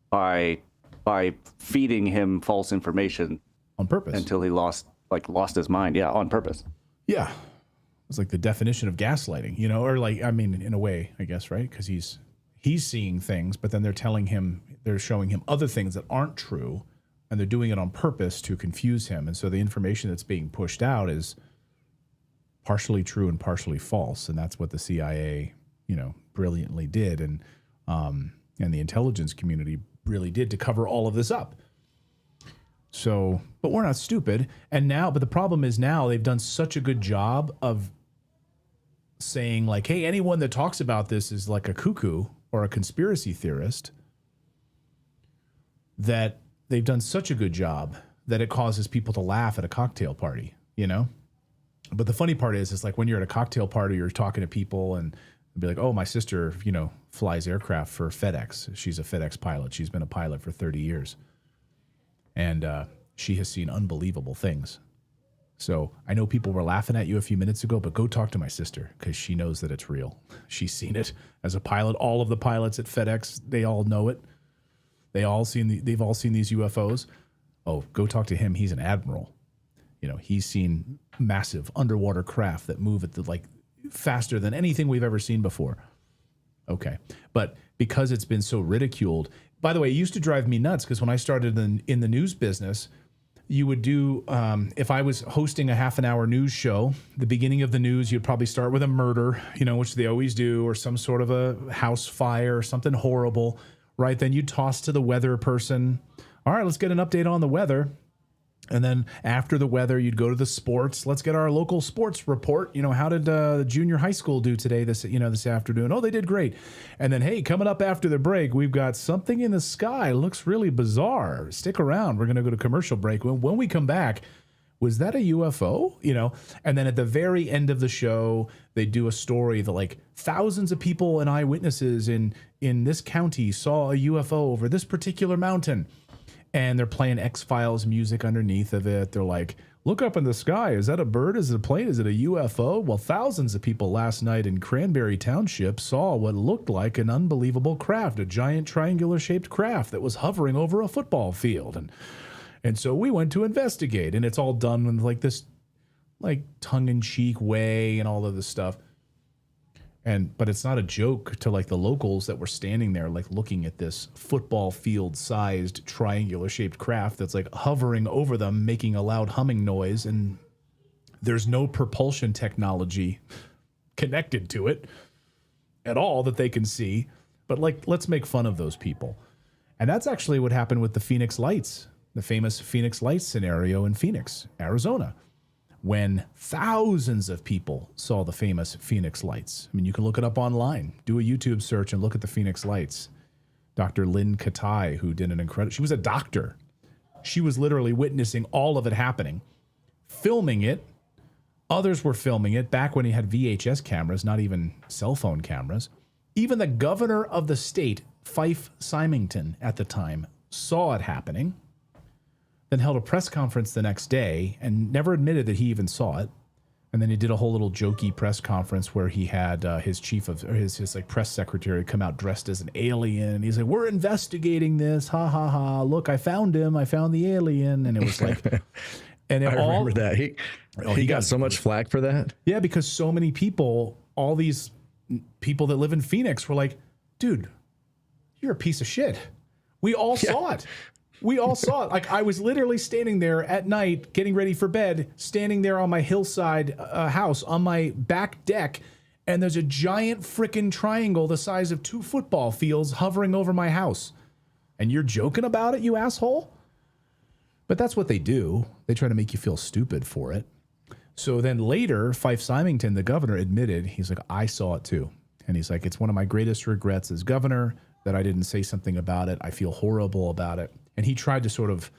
by feeding him false information on purpose until he lost his mind. Yeah, on purpose. Yeah. It's like the definition of gaslighting, you know, or like, I mean, in a way, I guess, right? Because he's seeing things, but then they're showing him other things that aren't true, and they're doing it on purpose to confuse him. And so the information that's being pushed out is partially true and partially false. And that's what the CIA, you know, brilliantly did. And the intelligence community really did to cover all of this up. So, but we're not stupid. And now, but the problem is now they've done such a good job of saying like, hey, anyone that talks about this is like a cuckoo or a conspiracy theorist, that they've done such a good job that it causes people to laugh at a cocktail party, you know? But the funny part is like when you're at a cocktail party, you're talking to people and be like, oh, my sister, you know, flies aircraft for FedEx. She's a FedEx pilot. She's been a pilot for 30 years. And she has seen unbelievable things. So I know people were laughing at you a few minutes ago, but go talk to my sister because she knows that it's real. She's seen it as a pilot. All of the pilots at FedEx, they all know it. They've all seen these UFOs. Oh, go talk to him. He's an admiral. You know, he's seen massive underwater craft that move at like faster than anything we've ever seen before. Okay. But because it's been so ridiculed, by the way, it used to drive me nuts because when I started in the news business, you would do, if I was hosting a half an hour news show, the beginning of the news, you'd probably start with a murder, you know, which they always do, or some sort of a house fire or something horrible, right? Then you'd toss to the weather person. All right, let's get an update on the weather. And then after the weather, you'd go to the sports. Let's get our local sports report. You know, how did the junior high school do today? This afternoon. Oh, they did great. And then, hey, coming up after the break, we've got something in the sky. Looks really bizarre. Stick around. We're going to go to commercial break. When we come back, was that a UFO? You know, and then at the very end of the show, they do a story that like thousands of people and eyewitnesses in this county saw a UFO over this particular mountain. And they're playing X-Files music underneath of it. They're like, look up in the sky. Is that a bird? Is it a plane? Is it a UFO? Well, thousands of people last night in Cranberry Township saw what looked like an unbelievable craft, a giant triangular-shaped craft that was hovering over a football field. And so we went to investigate. And it's all done in like this like tongue-in-cheek way and all of this stuff. But it's not a joke to like the locals that were standing there, like looking at this football field sized triangular shaped craft that's like hovering over them, making a loud humming noise. And there's no propulsion technology connected to it at all that they can see. But like, let's make fun of those people. And that's actually what happened with the Phoenix Lights, the famous Phoenix Lights scenario in Phoenix, Arizona, when thousands of people saw the famous Phoenix Lights. I mean, you can look it up online. Do a YouTube search and look at the Phoenix Lights. Dr. Lynn Katai, who did an incredible... She was a doctor. She was literally witnessing all of it happening, filming it. Others were filming it back when he had VHS cameras, not even cell phone cameras. Even the governor of the state, Fife Symington, at the time, saw it happening, then held a press conference the next day and never admitted that he even saw it. And then he did a whole little jokey press conference where he had his like press secretary come out dressed as an alien. And he's like, we're investigating this. Ha ha ha. Look, I found him. I found the alien. And it was like, and I remember that. He got so much flack for that. Yeah, because so many people, all these people that live in Phoenix were like, dude, you're a piece of shit. We all saw it. We all saw it. Like I was literally standing there at night, getting ready for bed, standing there on my hillside house on my back deck, and there's a giant frickin' triangle the size of 2 football fields hovering over my house. And you're joking about it, you asshole? But that's what they do. They try to make you feel stupid for it. So then later, Fife Symington, the governor, admitted, he's like, I saw it too. And he's like, it's one of my greatest regrets as governor that I didn't say something about it. I feel horrible about it. And he tried to sort of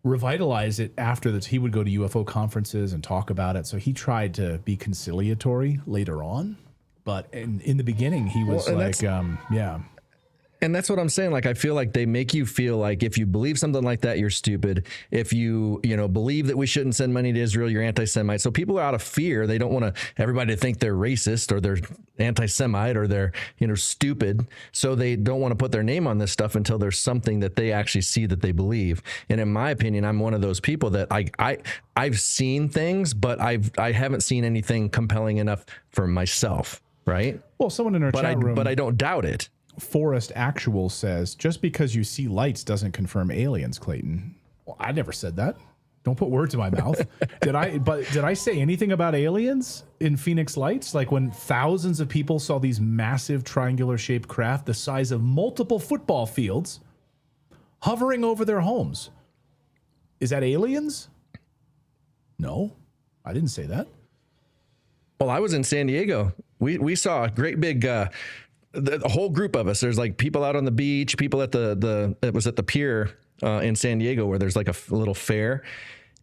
revitalize it after that. He would go to UFO conferences and talk about it. So he tried to be conciliatory later on. But in the beginning, he was yeah. And that's what I'm saying. Like, I feel like they make you feel like if you believe something like that, you're stupid. If you believe that we shouldn't send money to Israel, you're anti-Semite. So people are out of fear. They don't want everybody to think they're racist or they're anti-Semite or they're, stupid. So they don't want to put their name on this stuff until there's something that they actually see that they believe. And in my opinion, I'm one of those people that I've seen things, but I haven't seen anything compelling enough for myself. Right. Well, someone in our chat room, but I don't doubt it. Forest Actual says, just because you see lights doesn't confirm aliens, Clayton. Well, I never said that. Don't put words in my mouth. Did I say anything about aliens in Phoenix Lights? Like when thousands of people saw these massive triangular shaped craft the size of multiple football fields hovering over their homes. Is that aliens? No, I didn't say that. Well, I was in San Diego. We saw a great big the whole group of us. There's like people out on the beach, people at it was at the pier in San Diego where there's like a little fair,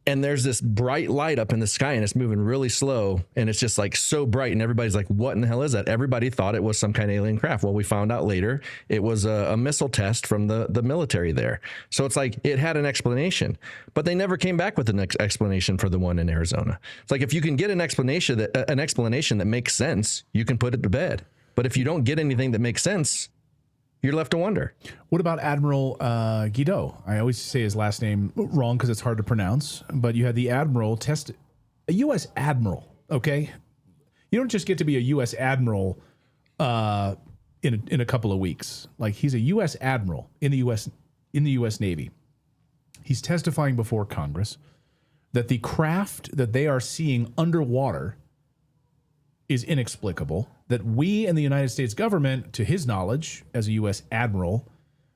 and there's this bright light up in the sky and it's moving really slow and it's just like so bright and everybody's like, what in the hell is that? Everybody thought it was some kind of alien craft. Well, we found out later it was a missile test from the military there. So it's like it had an explanation, but they never came back with an explanation for the one in Arizona. It's like if you can get an explanation that makes sense, you can put it to bed. But if you don't get anything that makes sense, you're left to wonder. What about Admiral Guido? I always say his last name wrong because it's hard to pronounce, but you had the Admiral test, a U.S. Admiral, okay? You don't just get to be a U.S. Admiral in a couple of weeks. Like, he's a U.S. Admiral in the U.S. Navy. He's testifying before Congress that the craft that they are seeing underwater is inexplicable, that we in the United States government, to his knowledge, as a U.S. Admiral,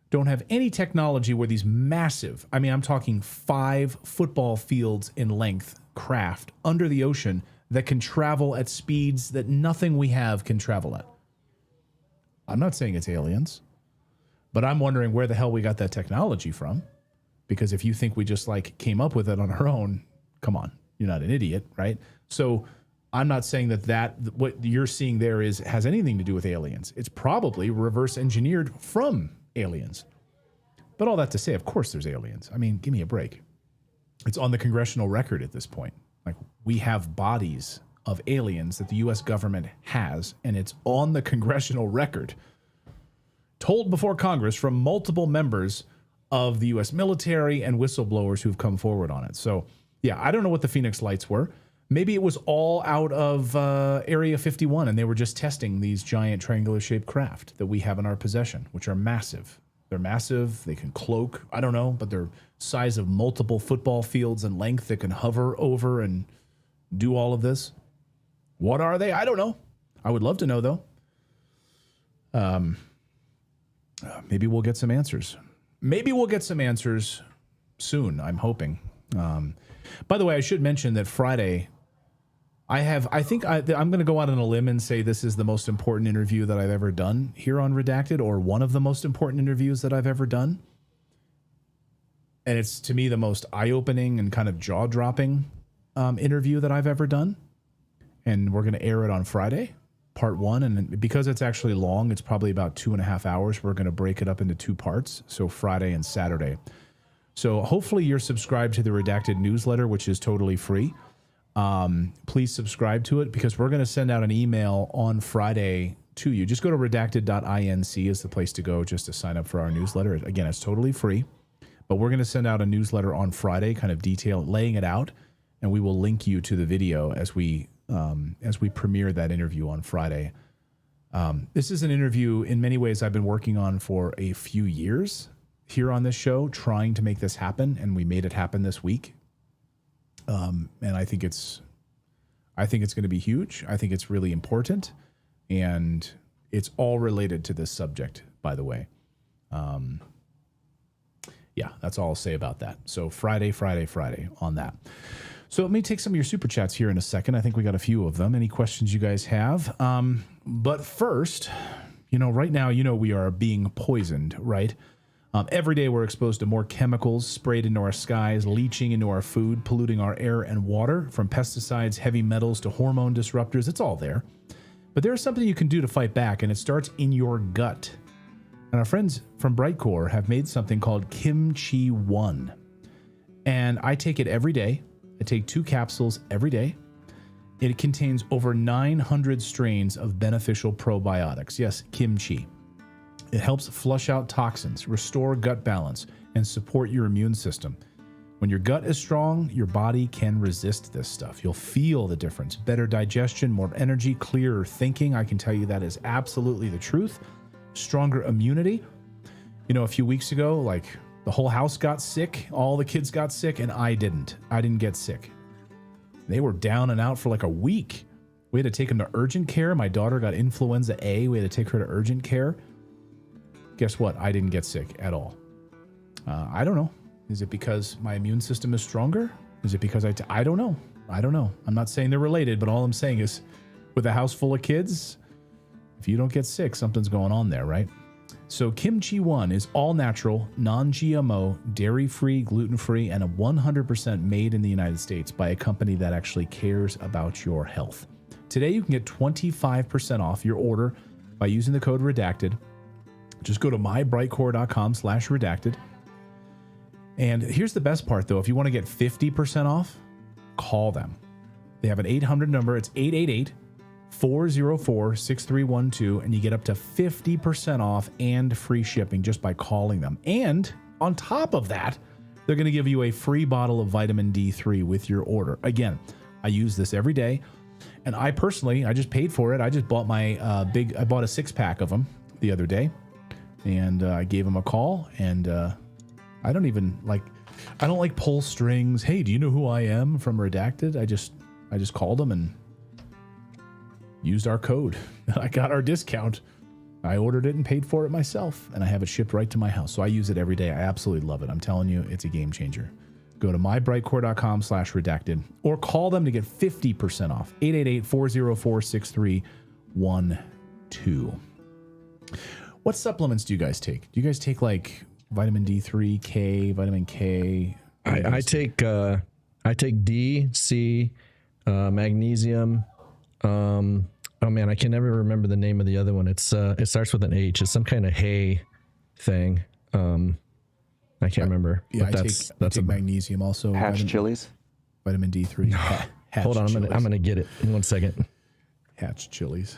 don't have any technology where these massive, I mean, I'm talking 5 football fields in length craft under the ocean that can travel at speeds that nothing we have can travel at. I'm not saying it's aliens, but I'm wondering where the hell we got that technology from. Because if you think we just like came up with it on our own, come on, you're not an idiot, right? So I'm not saying that what you're seeing there has anything to do with aliens. It's probably reverse engineered from aliens. But all that to say, of course there's aliens. I mean, give me a break. It's on the congressional record at this point. Like, we have bodies of aliens that the U.S. government has, and it's on the congressional record, told before Congress from multiple members of the U.S. military and whistleblowers who've come forward on it. So, yeah, I don't know what the Phoenix Lights were. Maybe it was all out of Area 51, and they were just testing these giant triangular-shaped craft that we have in our possession, which are massive. They're massive. They can cloak. I don't know, but they're size of multiple football fields in length that can hover over and do all of this. What are they? I don't know. I would love to know, though. Maybe we'll get some answers. Maybe we'll get some answers soon, I'm hoping. By the way, I should mention that Friday, I think I'm going to go out on a limb and say this is the most important interview that I've ever done here on Redacted, or one of the most important interviews that I've ever done. And it's, to me, the most eye-opening and kind of jaw-dropping interview that I've ever done. And we're going to air it on Friday, part 1. And because it's actually long, it's probably about 2.5 hours. We're going to break it up into 2 parts, so Friday and Saturday. So hopefully you're subscribed to the Redacted newsletter, which is totally free. Please subscribe to it, because we're going to send out an email on Friday to you. Just go to redacted.inc is the place to go just to sign up for our newsletter. Again, it's totally free, but we're going to send out a newsletter on Friday, kind of laying it out, and we will link you to the video as we premiere that interview on Friday. This is an interview in many ways I've been working on for a few years here on this show, trying to make this happen, and we made it happen this week. And I think it's going to be huge. I think it's really important, and it's all related to this subject, by the way. Yeah, that's all I'll say about that. So Friday on that. So let me take some of your super chats here in a second. I think we got a few of them. Any questions you guys have? But first, right now, we are being poisoned, right? Every day we're exposed to more chemicals sprayed into our skies, leaching into our food, polluting our air and water, from pesticides, heavy metals to hormone disruptors. It's all there. But there's something you can do to fight back, and it starts in your gut. And our friends from Brightcore have made something called Kimchi 1. And I take it every day. I take 2 capsules every day. It contains over 900 strains of beneficial probiotics. Yes, kimchi. It helps flush out toxins, restore gut balance, and support your immune system. When your gut is strong, your body can resist this stuff. You'll feel the difference. Better digestion, more energy, clearer thinking. I can tell you that is absolutely the truth. Stronger immunity. You know, a few weeks ago, like the whole house got sick, all the kids got sick, and I didn't. I didn't get sick. They were down and out for like a week. We had to take them to urgent care. My daughter got influenza A. We had to take her to urgent care. Guess what? I didn't get sick at all. I don't know. Is it because my immune system is stronger? Is it because I don't know. I don't know. I'm not saying they're related, but all I'm saying is with a house full of kids, if you don't get sick, something's going on there, right? So Kimchi 1 is all natural, non-GMO, dairy-free, gluten-free, and 100% made in the United States by a company that actually cares about your health. Today, you can get 25% off your order by using the code REDACTED. Just go to mybrightcore.com/redacted. And here's the best part, though. If you want to get 50% off, call them. They have an 800 number. It's 888-404-6312, and you get up to 50% off and free shipping just by calling them. And on top of that, they're going to give you a free bottle of vitamin D3 with your order. Again, I use this every day, and I personally, I just paid for it. I just bought my I bought a 6-pack of them the other day, and I gave them a call, and I don't like pull strings. Hey, do you know who I am from Redacted? I just called them and used our code. I got our discount. I ordered it and paid for it myself, and I have it shipped right to my house. So I use it every day. I absolutely love it. I'm telling you, it's a game changer. Go to mybrightcore.com/redacted or call them to get 50% off. 888-404-6312. What supplements do you guys take? Do you guys take like vitamin D3, K, vitamin K? I take D, C, magnesium. Oh man, I can never remember the name of the other one. It starts with an H. It's some kind of hay thing. I can't remember. Yeah, I take magnesium also. Hatch chilies. Vitamin D3. Hold on, I'm gonna get it in 1 second. Hatch chilies.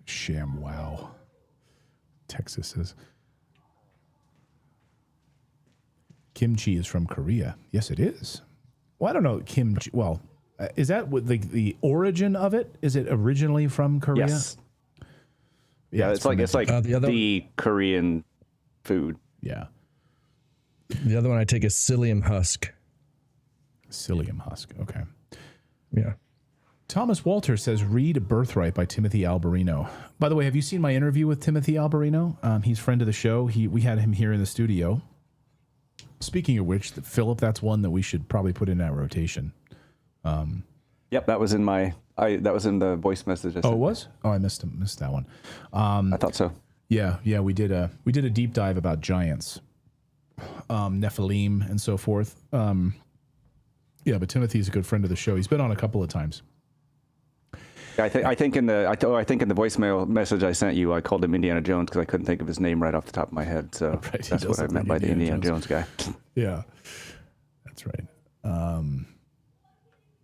ShamWow. Texas says kimchi is from Korea. Yes, it is. Well, I don't know kimchi. Well, is that what the origin of it? Is it originally from Korea? Yes. Yeah, it's like the Korean food. Yeah. The other one I take is psyllium husk. Psyllium husk. Okay. Yeah. Thomas Walter says, read Birthright by Timothy Alberino. By the way, have you seen my interview with Timothy Alberino? He's friend of the show. We had him here in the studio. Speaking of which, Philip, that's one that we should probably put in that rotation. Yep, that was in the voice message. Oh, it was? Oh, I missed that one. I thought so. Yeah, we did a deep dive about giants, Nephilim, and so forth. Yeah, but Timothy's a good friend of the show. He's been on a couple of times. I think in the voicemail message I sent you, I called him Indiana Jones because I couldn't think of his name right off the top of my head. So right, that's what I meant by the Indiana Jones guy. Yeah, that's right.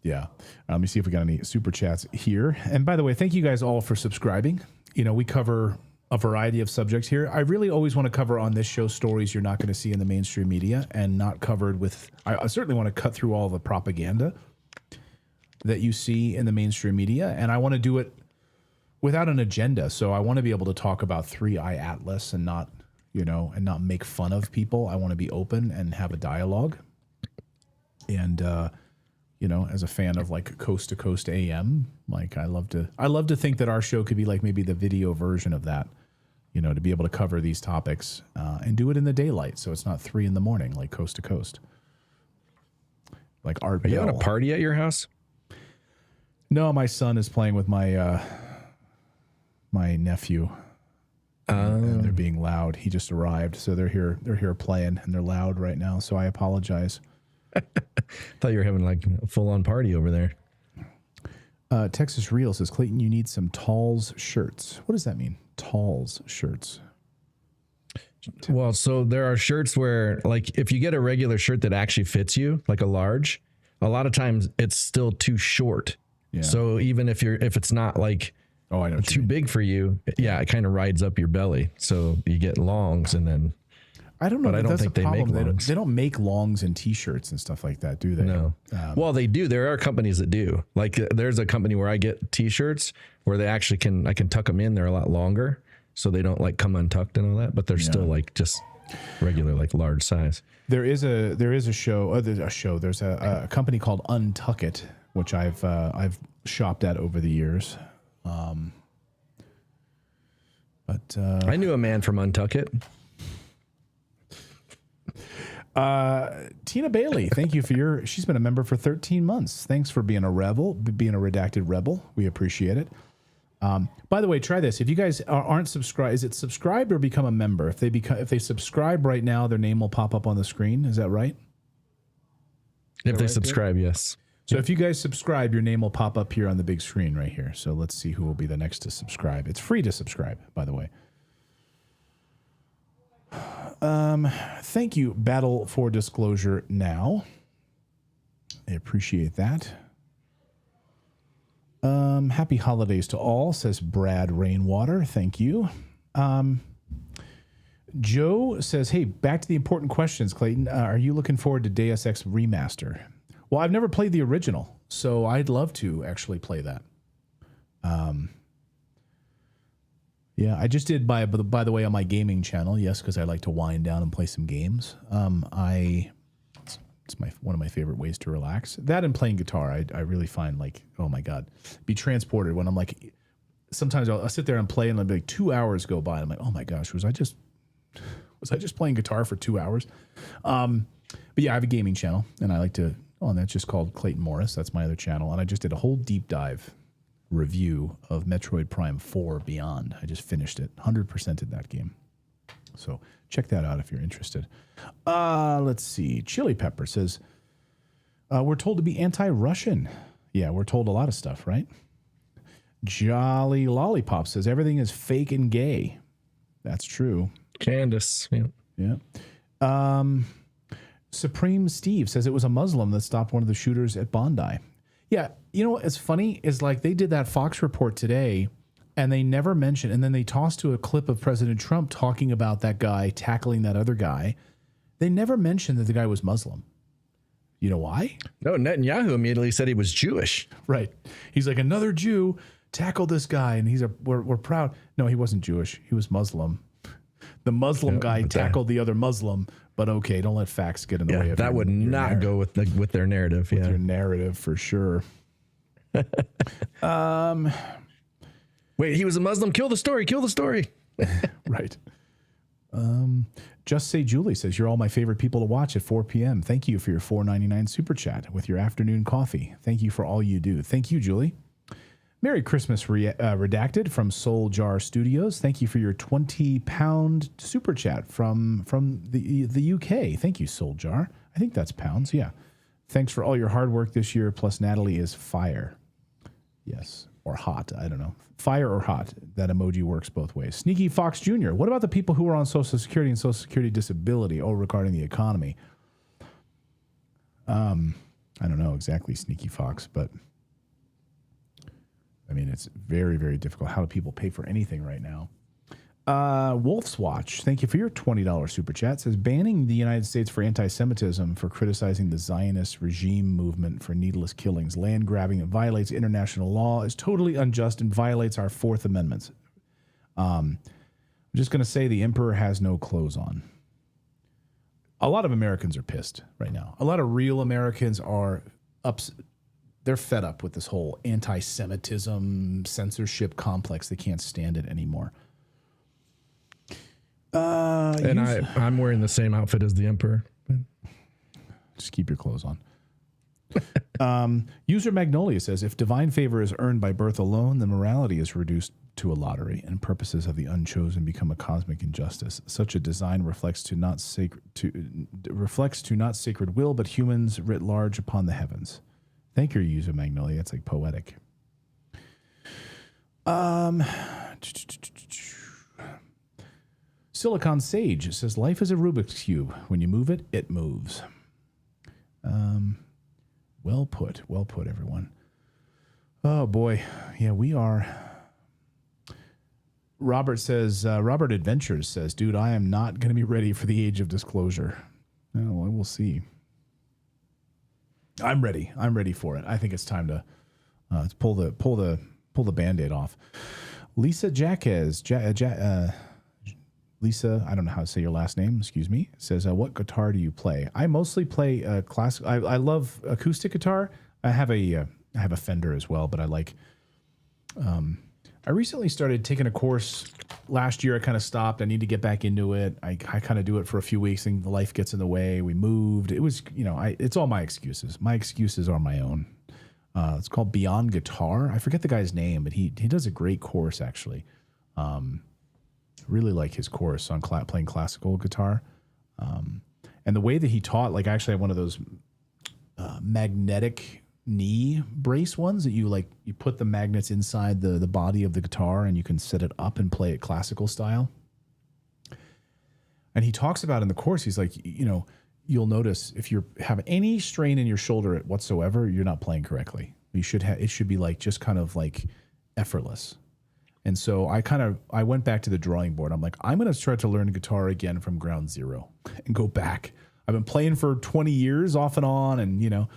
Yeah. Let me see if we got any super chats here. And by the way, thank you guys all for subscribing. You know, we cover a variety of subjects here. I really always want to cover on this show stories you're not going to see in the mainstream media and not covered with. I certainly want to cut through all the propaganda that you see in the mainstream media, and I want to do it without an agenda. So I want to be able to talk about 3i Atlas and not make fun of people. I want to be open and have a dialogue. And as a fan of like Coast to Coast AM, like I love to think that our show could be like maybe the video version of that. To be able to cover these topics and do it in the daylight, so it's not 3 a.m. like Coast to Coast. Like Art Are you Bell. having a party at your house? No, my son is playing with my nephew. And they're being loud. He just arrived, so they're here playing, and they're loud right now. So I apologize. Thought you were having like a full-on party over there. Texas Real says, Clayton, you need some Talls shirts. What does that mean? Talls shirts. Well, so there are shirts where, like, if you get a regular shirt that actually fits you, like a large, a lot of times it's still too short. Yeah. So even if it's not like I know too big for you, yeah, it kind of rides up your belly. So you get longs, and then I don't know. But I don't that's think the they make problem. longs. They don't make longs and T-shirts and stuff like that, do they? No. Well, they do. There are companies that do. Like, there's a company where I get T-shirts where they actually I can tuck them in. They're a lot longer, so they don't like come untucked and all that. But they're still like just regular, like large size. There is a show. There's a company called Untuck It, which I've shopped at over the years. But I knew a man from Untuck It. Tina Bailey, thank you for she's been a member for 13 months. Thanks for being a redacted rebel. We appreciate it. By the way, try this. If you guys aren't subscribed, is it subscribed or become a member? If they subscribe right now, their name will pop up on the screen. Is that right? If they subscribe, yes. So if you guys subscribe, your name will pop up here on the big screen right here. So let's see who will be the next to subscribe. It's free to subscribe, by the way. Thank you, Battle for Disclosure Now. I appreciate that. Happy holidays to all, says Brad Rainwater. Thank you. Joe says, hey, back to the important questions, Clayton. Are you looking forward to Deus Ex Remaster? Well, I've never played the original, so I'd love to actually play that. Yeah, I just did, by the way, on my gaming channel, yes, because I like to wind down and play some games. It's one of my favorite ways to relax. That and playing guitar, I really find, like, oh my God, be transported when I'm like, sometimes I'll sit there and play and I'll be like 2 hours go by and I'm like, oh my gosh, was I just playing guitar for 2 hours? But yeah, I have a gaming channel and I like to, and that's just called Clayton Morris. That's my other channel. And I just did a whole deep dive review of Metroid Prime 4 Beyond. I just finished it, 100%ed that game. So check that out if you're interested. Let's see. Chili Pepper says, we're told to be anti-Russian. Yeah, we're told a lot of stuff, right? Jolly Lollipop says, everything is fake and gay. That's true. Candace. Yeah. Supreme Steve says it was a Muslim that stopped one of the shooters at Bondi. Yeah, you know what's funny is, like, they did that Fox report today and they never mentioned, and then they tossed to a clip of President Trump talking about that guy tackling that other guy. They never mentioned that the guy was Muslim. You know why? No, Netanyahu immediately said he was Jewish. Right. He's like, another Jew tackled this guy, and we're proud. No, he wasn't Jewish. He was Muslim. The Muslim guy tackled the other Muslim, but okay, don't let facts get in the way of that. Would not go with their narrative. With your narrative for sure. Wait, he was a Muslim. Kill the story. Kill the story. Right. Just Say Julie says, you're all my favorite people to watch at 4 p.m. Thank you for your $4.99 super chat with your afternoon coffee. Thank you for all you do. Thank you, Julie. Merry Christmas, Redacted from Soul Jar Studios. Thank you for your 20-pound super chat from the UK. Thank you, Soul Jar. I think that's pounds, yeah. Thanks for all your hard work this year, plus Natalie is fire. Yes, or hot, I don't know. Fire or hot, that emoji works both ways. Sneaky Fox Jr., what about the people who are on Social Security and Social Security disability? Oh, regarding the economy. I don't know exactly, Sneaky Fox, but I mean, it's very, very difficult. How do people pay for anything right now? Wolf's Watch, thank you for your $20 super chat. Says, banning the United States for anti-Semitism for criticizing the Zionist regime movement for needless killings, land grabbing that violates international law, is totally unjust and violates our Fourth Amendment. I'm just going to say the emperor has no clothes on. A lot of Americans are pissed right now. A lot of real Americans are upset. They're fed up with this whole anti-Semitism censorship complex. They can't stand it anymore. And I'm wearing the same outfit as the emperor. Just keep your clothes on. User Magnolia says, if divine favor is earned by birth alone, then morality is reduced to a lottery, and purposes of the unchosen become a cosmic injustice. Such a design reflects to not sacred will, but humans writ large upon the heavens. Thank you, User Magnolia. It's like poetic. Silicon Sage says, life is a Rubik's Cube. When you move it, it moves. Well put, everyone. Oh, boy. Yeah, we are. Robert Adventures says, dude, I am not going to be ready for the age of disclosure. Well, we'll see. I'm ready. I'm ready for it. I think it's time to pull the Band-Aid off. Lisa Jaquez, Lisa, I don't know how to say your last name, excuse me, says, what guitar do you play? I mostly play classic. I love acoustic guitar. I have a Fender as well, but I like, I recently started taking a course last year. I kind of stopped. I need to get back into it. I kind of do it for a few weeks and life gets in the way. We moved. It was, it's all my excuses. My excuses are my own. It's called Beyond Guitar. I forget the guy's name, but he does a great course actually. Really like his course on playing classical guitar. And the way that he taught, like I actually have one of those magnetic knee brace ones that you put the magnets inside the body of the guitar and you can set it up and play it classical style. And he talks about in the course, he's like, you'll notice if you have any strain in your shoulder whatsoever, you're not playing correctly. You should it should be like just kind of like effortless. And so I went back to the drawing board. I'm like, I'm going to start to learn guitar again from ground zero and go back. I've been playing for 20 years off and on, and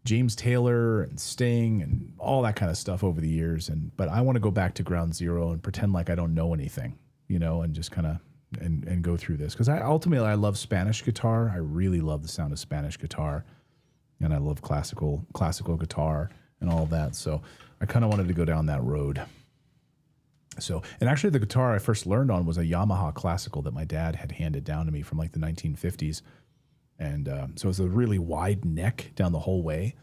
James Taylor and Sting and all that kind of stuff over the years. But I want to go back to ground zero and pretend like I don't know anything, and just kind of and go through this. Because ultimately I love Spanish guitar. I really love the sound of Spanish guitar, and I love classical guitar and all of that. So I kind of wanted to go down that road. So, and actually the guitar I first learned on was a Yamaha classical that my dad had handed down to me from like the 1950s. And so it was a really wide neck down the whole way.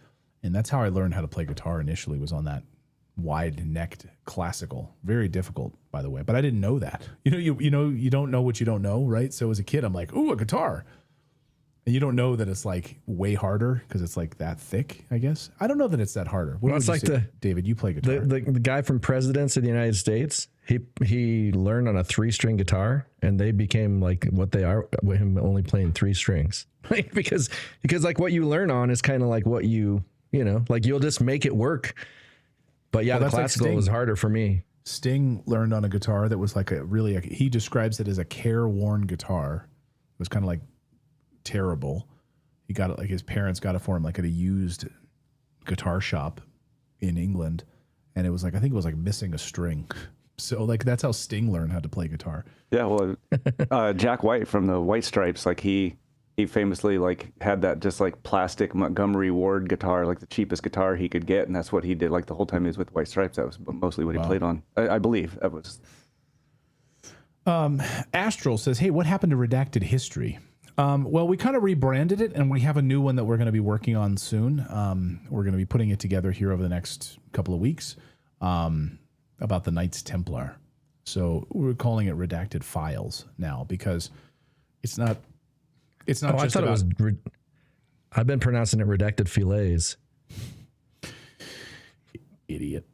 And that's how I learned how to play guitar initially, was on that wide-necked classical. Very difficult, by the way. But I didn't know that. You don't know what you don't know, right? So as a kid, I'm like, ooh, a guitar. And you don't know that it's like way harder because it's like that thick, I guess. I don't know that it's that harder. What it's like David, you play guitar. The guy from Presidents of the United States, he learned on a 3-string guitar, and they became like what they are with him only playing 3 strings. Like because like what you learn on is kind of like what like you'll just make it work. But yeah, the classical was harder for me. Sting learned on a guitar that was like he describes it as a careworn guitar. It was kind of like terrible. He got it, like his parents got it for him like at a used guitar shop in England, and it was like, I think it was like missing a string. So like that's how Sting learned how to play guitar. Yeah, well, Jack White from the White Stripes, like he famously like had that just like plastic Montgomery Ward guitar, like the cheapest guitar he could get, and that's what he did like the whole time he was with White Stripes. That was mostly what he played on. I believe that was. Astral says, "Hey, what happened to Redacted History?" Well, we kind of rebranded it, and we have a new one that we're going to be working on soon. We're going to be putting it together here over the next couple of weeks about the Knights Templar. So we're calling it Redacted Files now because it's not. It's not. Just I thought it was. I've been pronouncing it Redacted Filets. Idiot.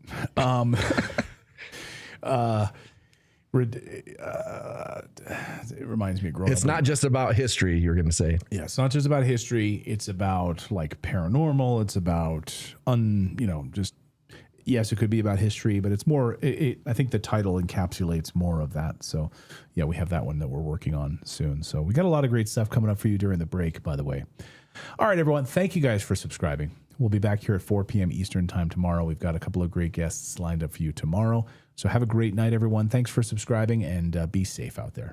It reminds me of growing up. It's not just about history, you're going to say. Yeah, it's not just about history. It's about like paranormal. It's about just, yes, it could be about history, but it's more, I think the title encapsulates more of that. So yeah, we have that one that we're working on soon. So we got a lot of great stuff coming up for you during the break, by the way. All right, everyone. Thank you guys for subscribing. We'll be back here at 4 p.m. Eastern time tomorrow. We've got a couple of great guests lined up for you tomorrow. So have a great night, everyone. Thanks for subscribing, and be safe out there.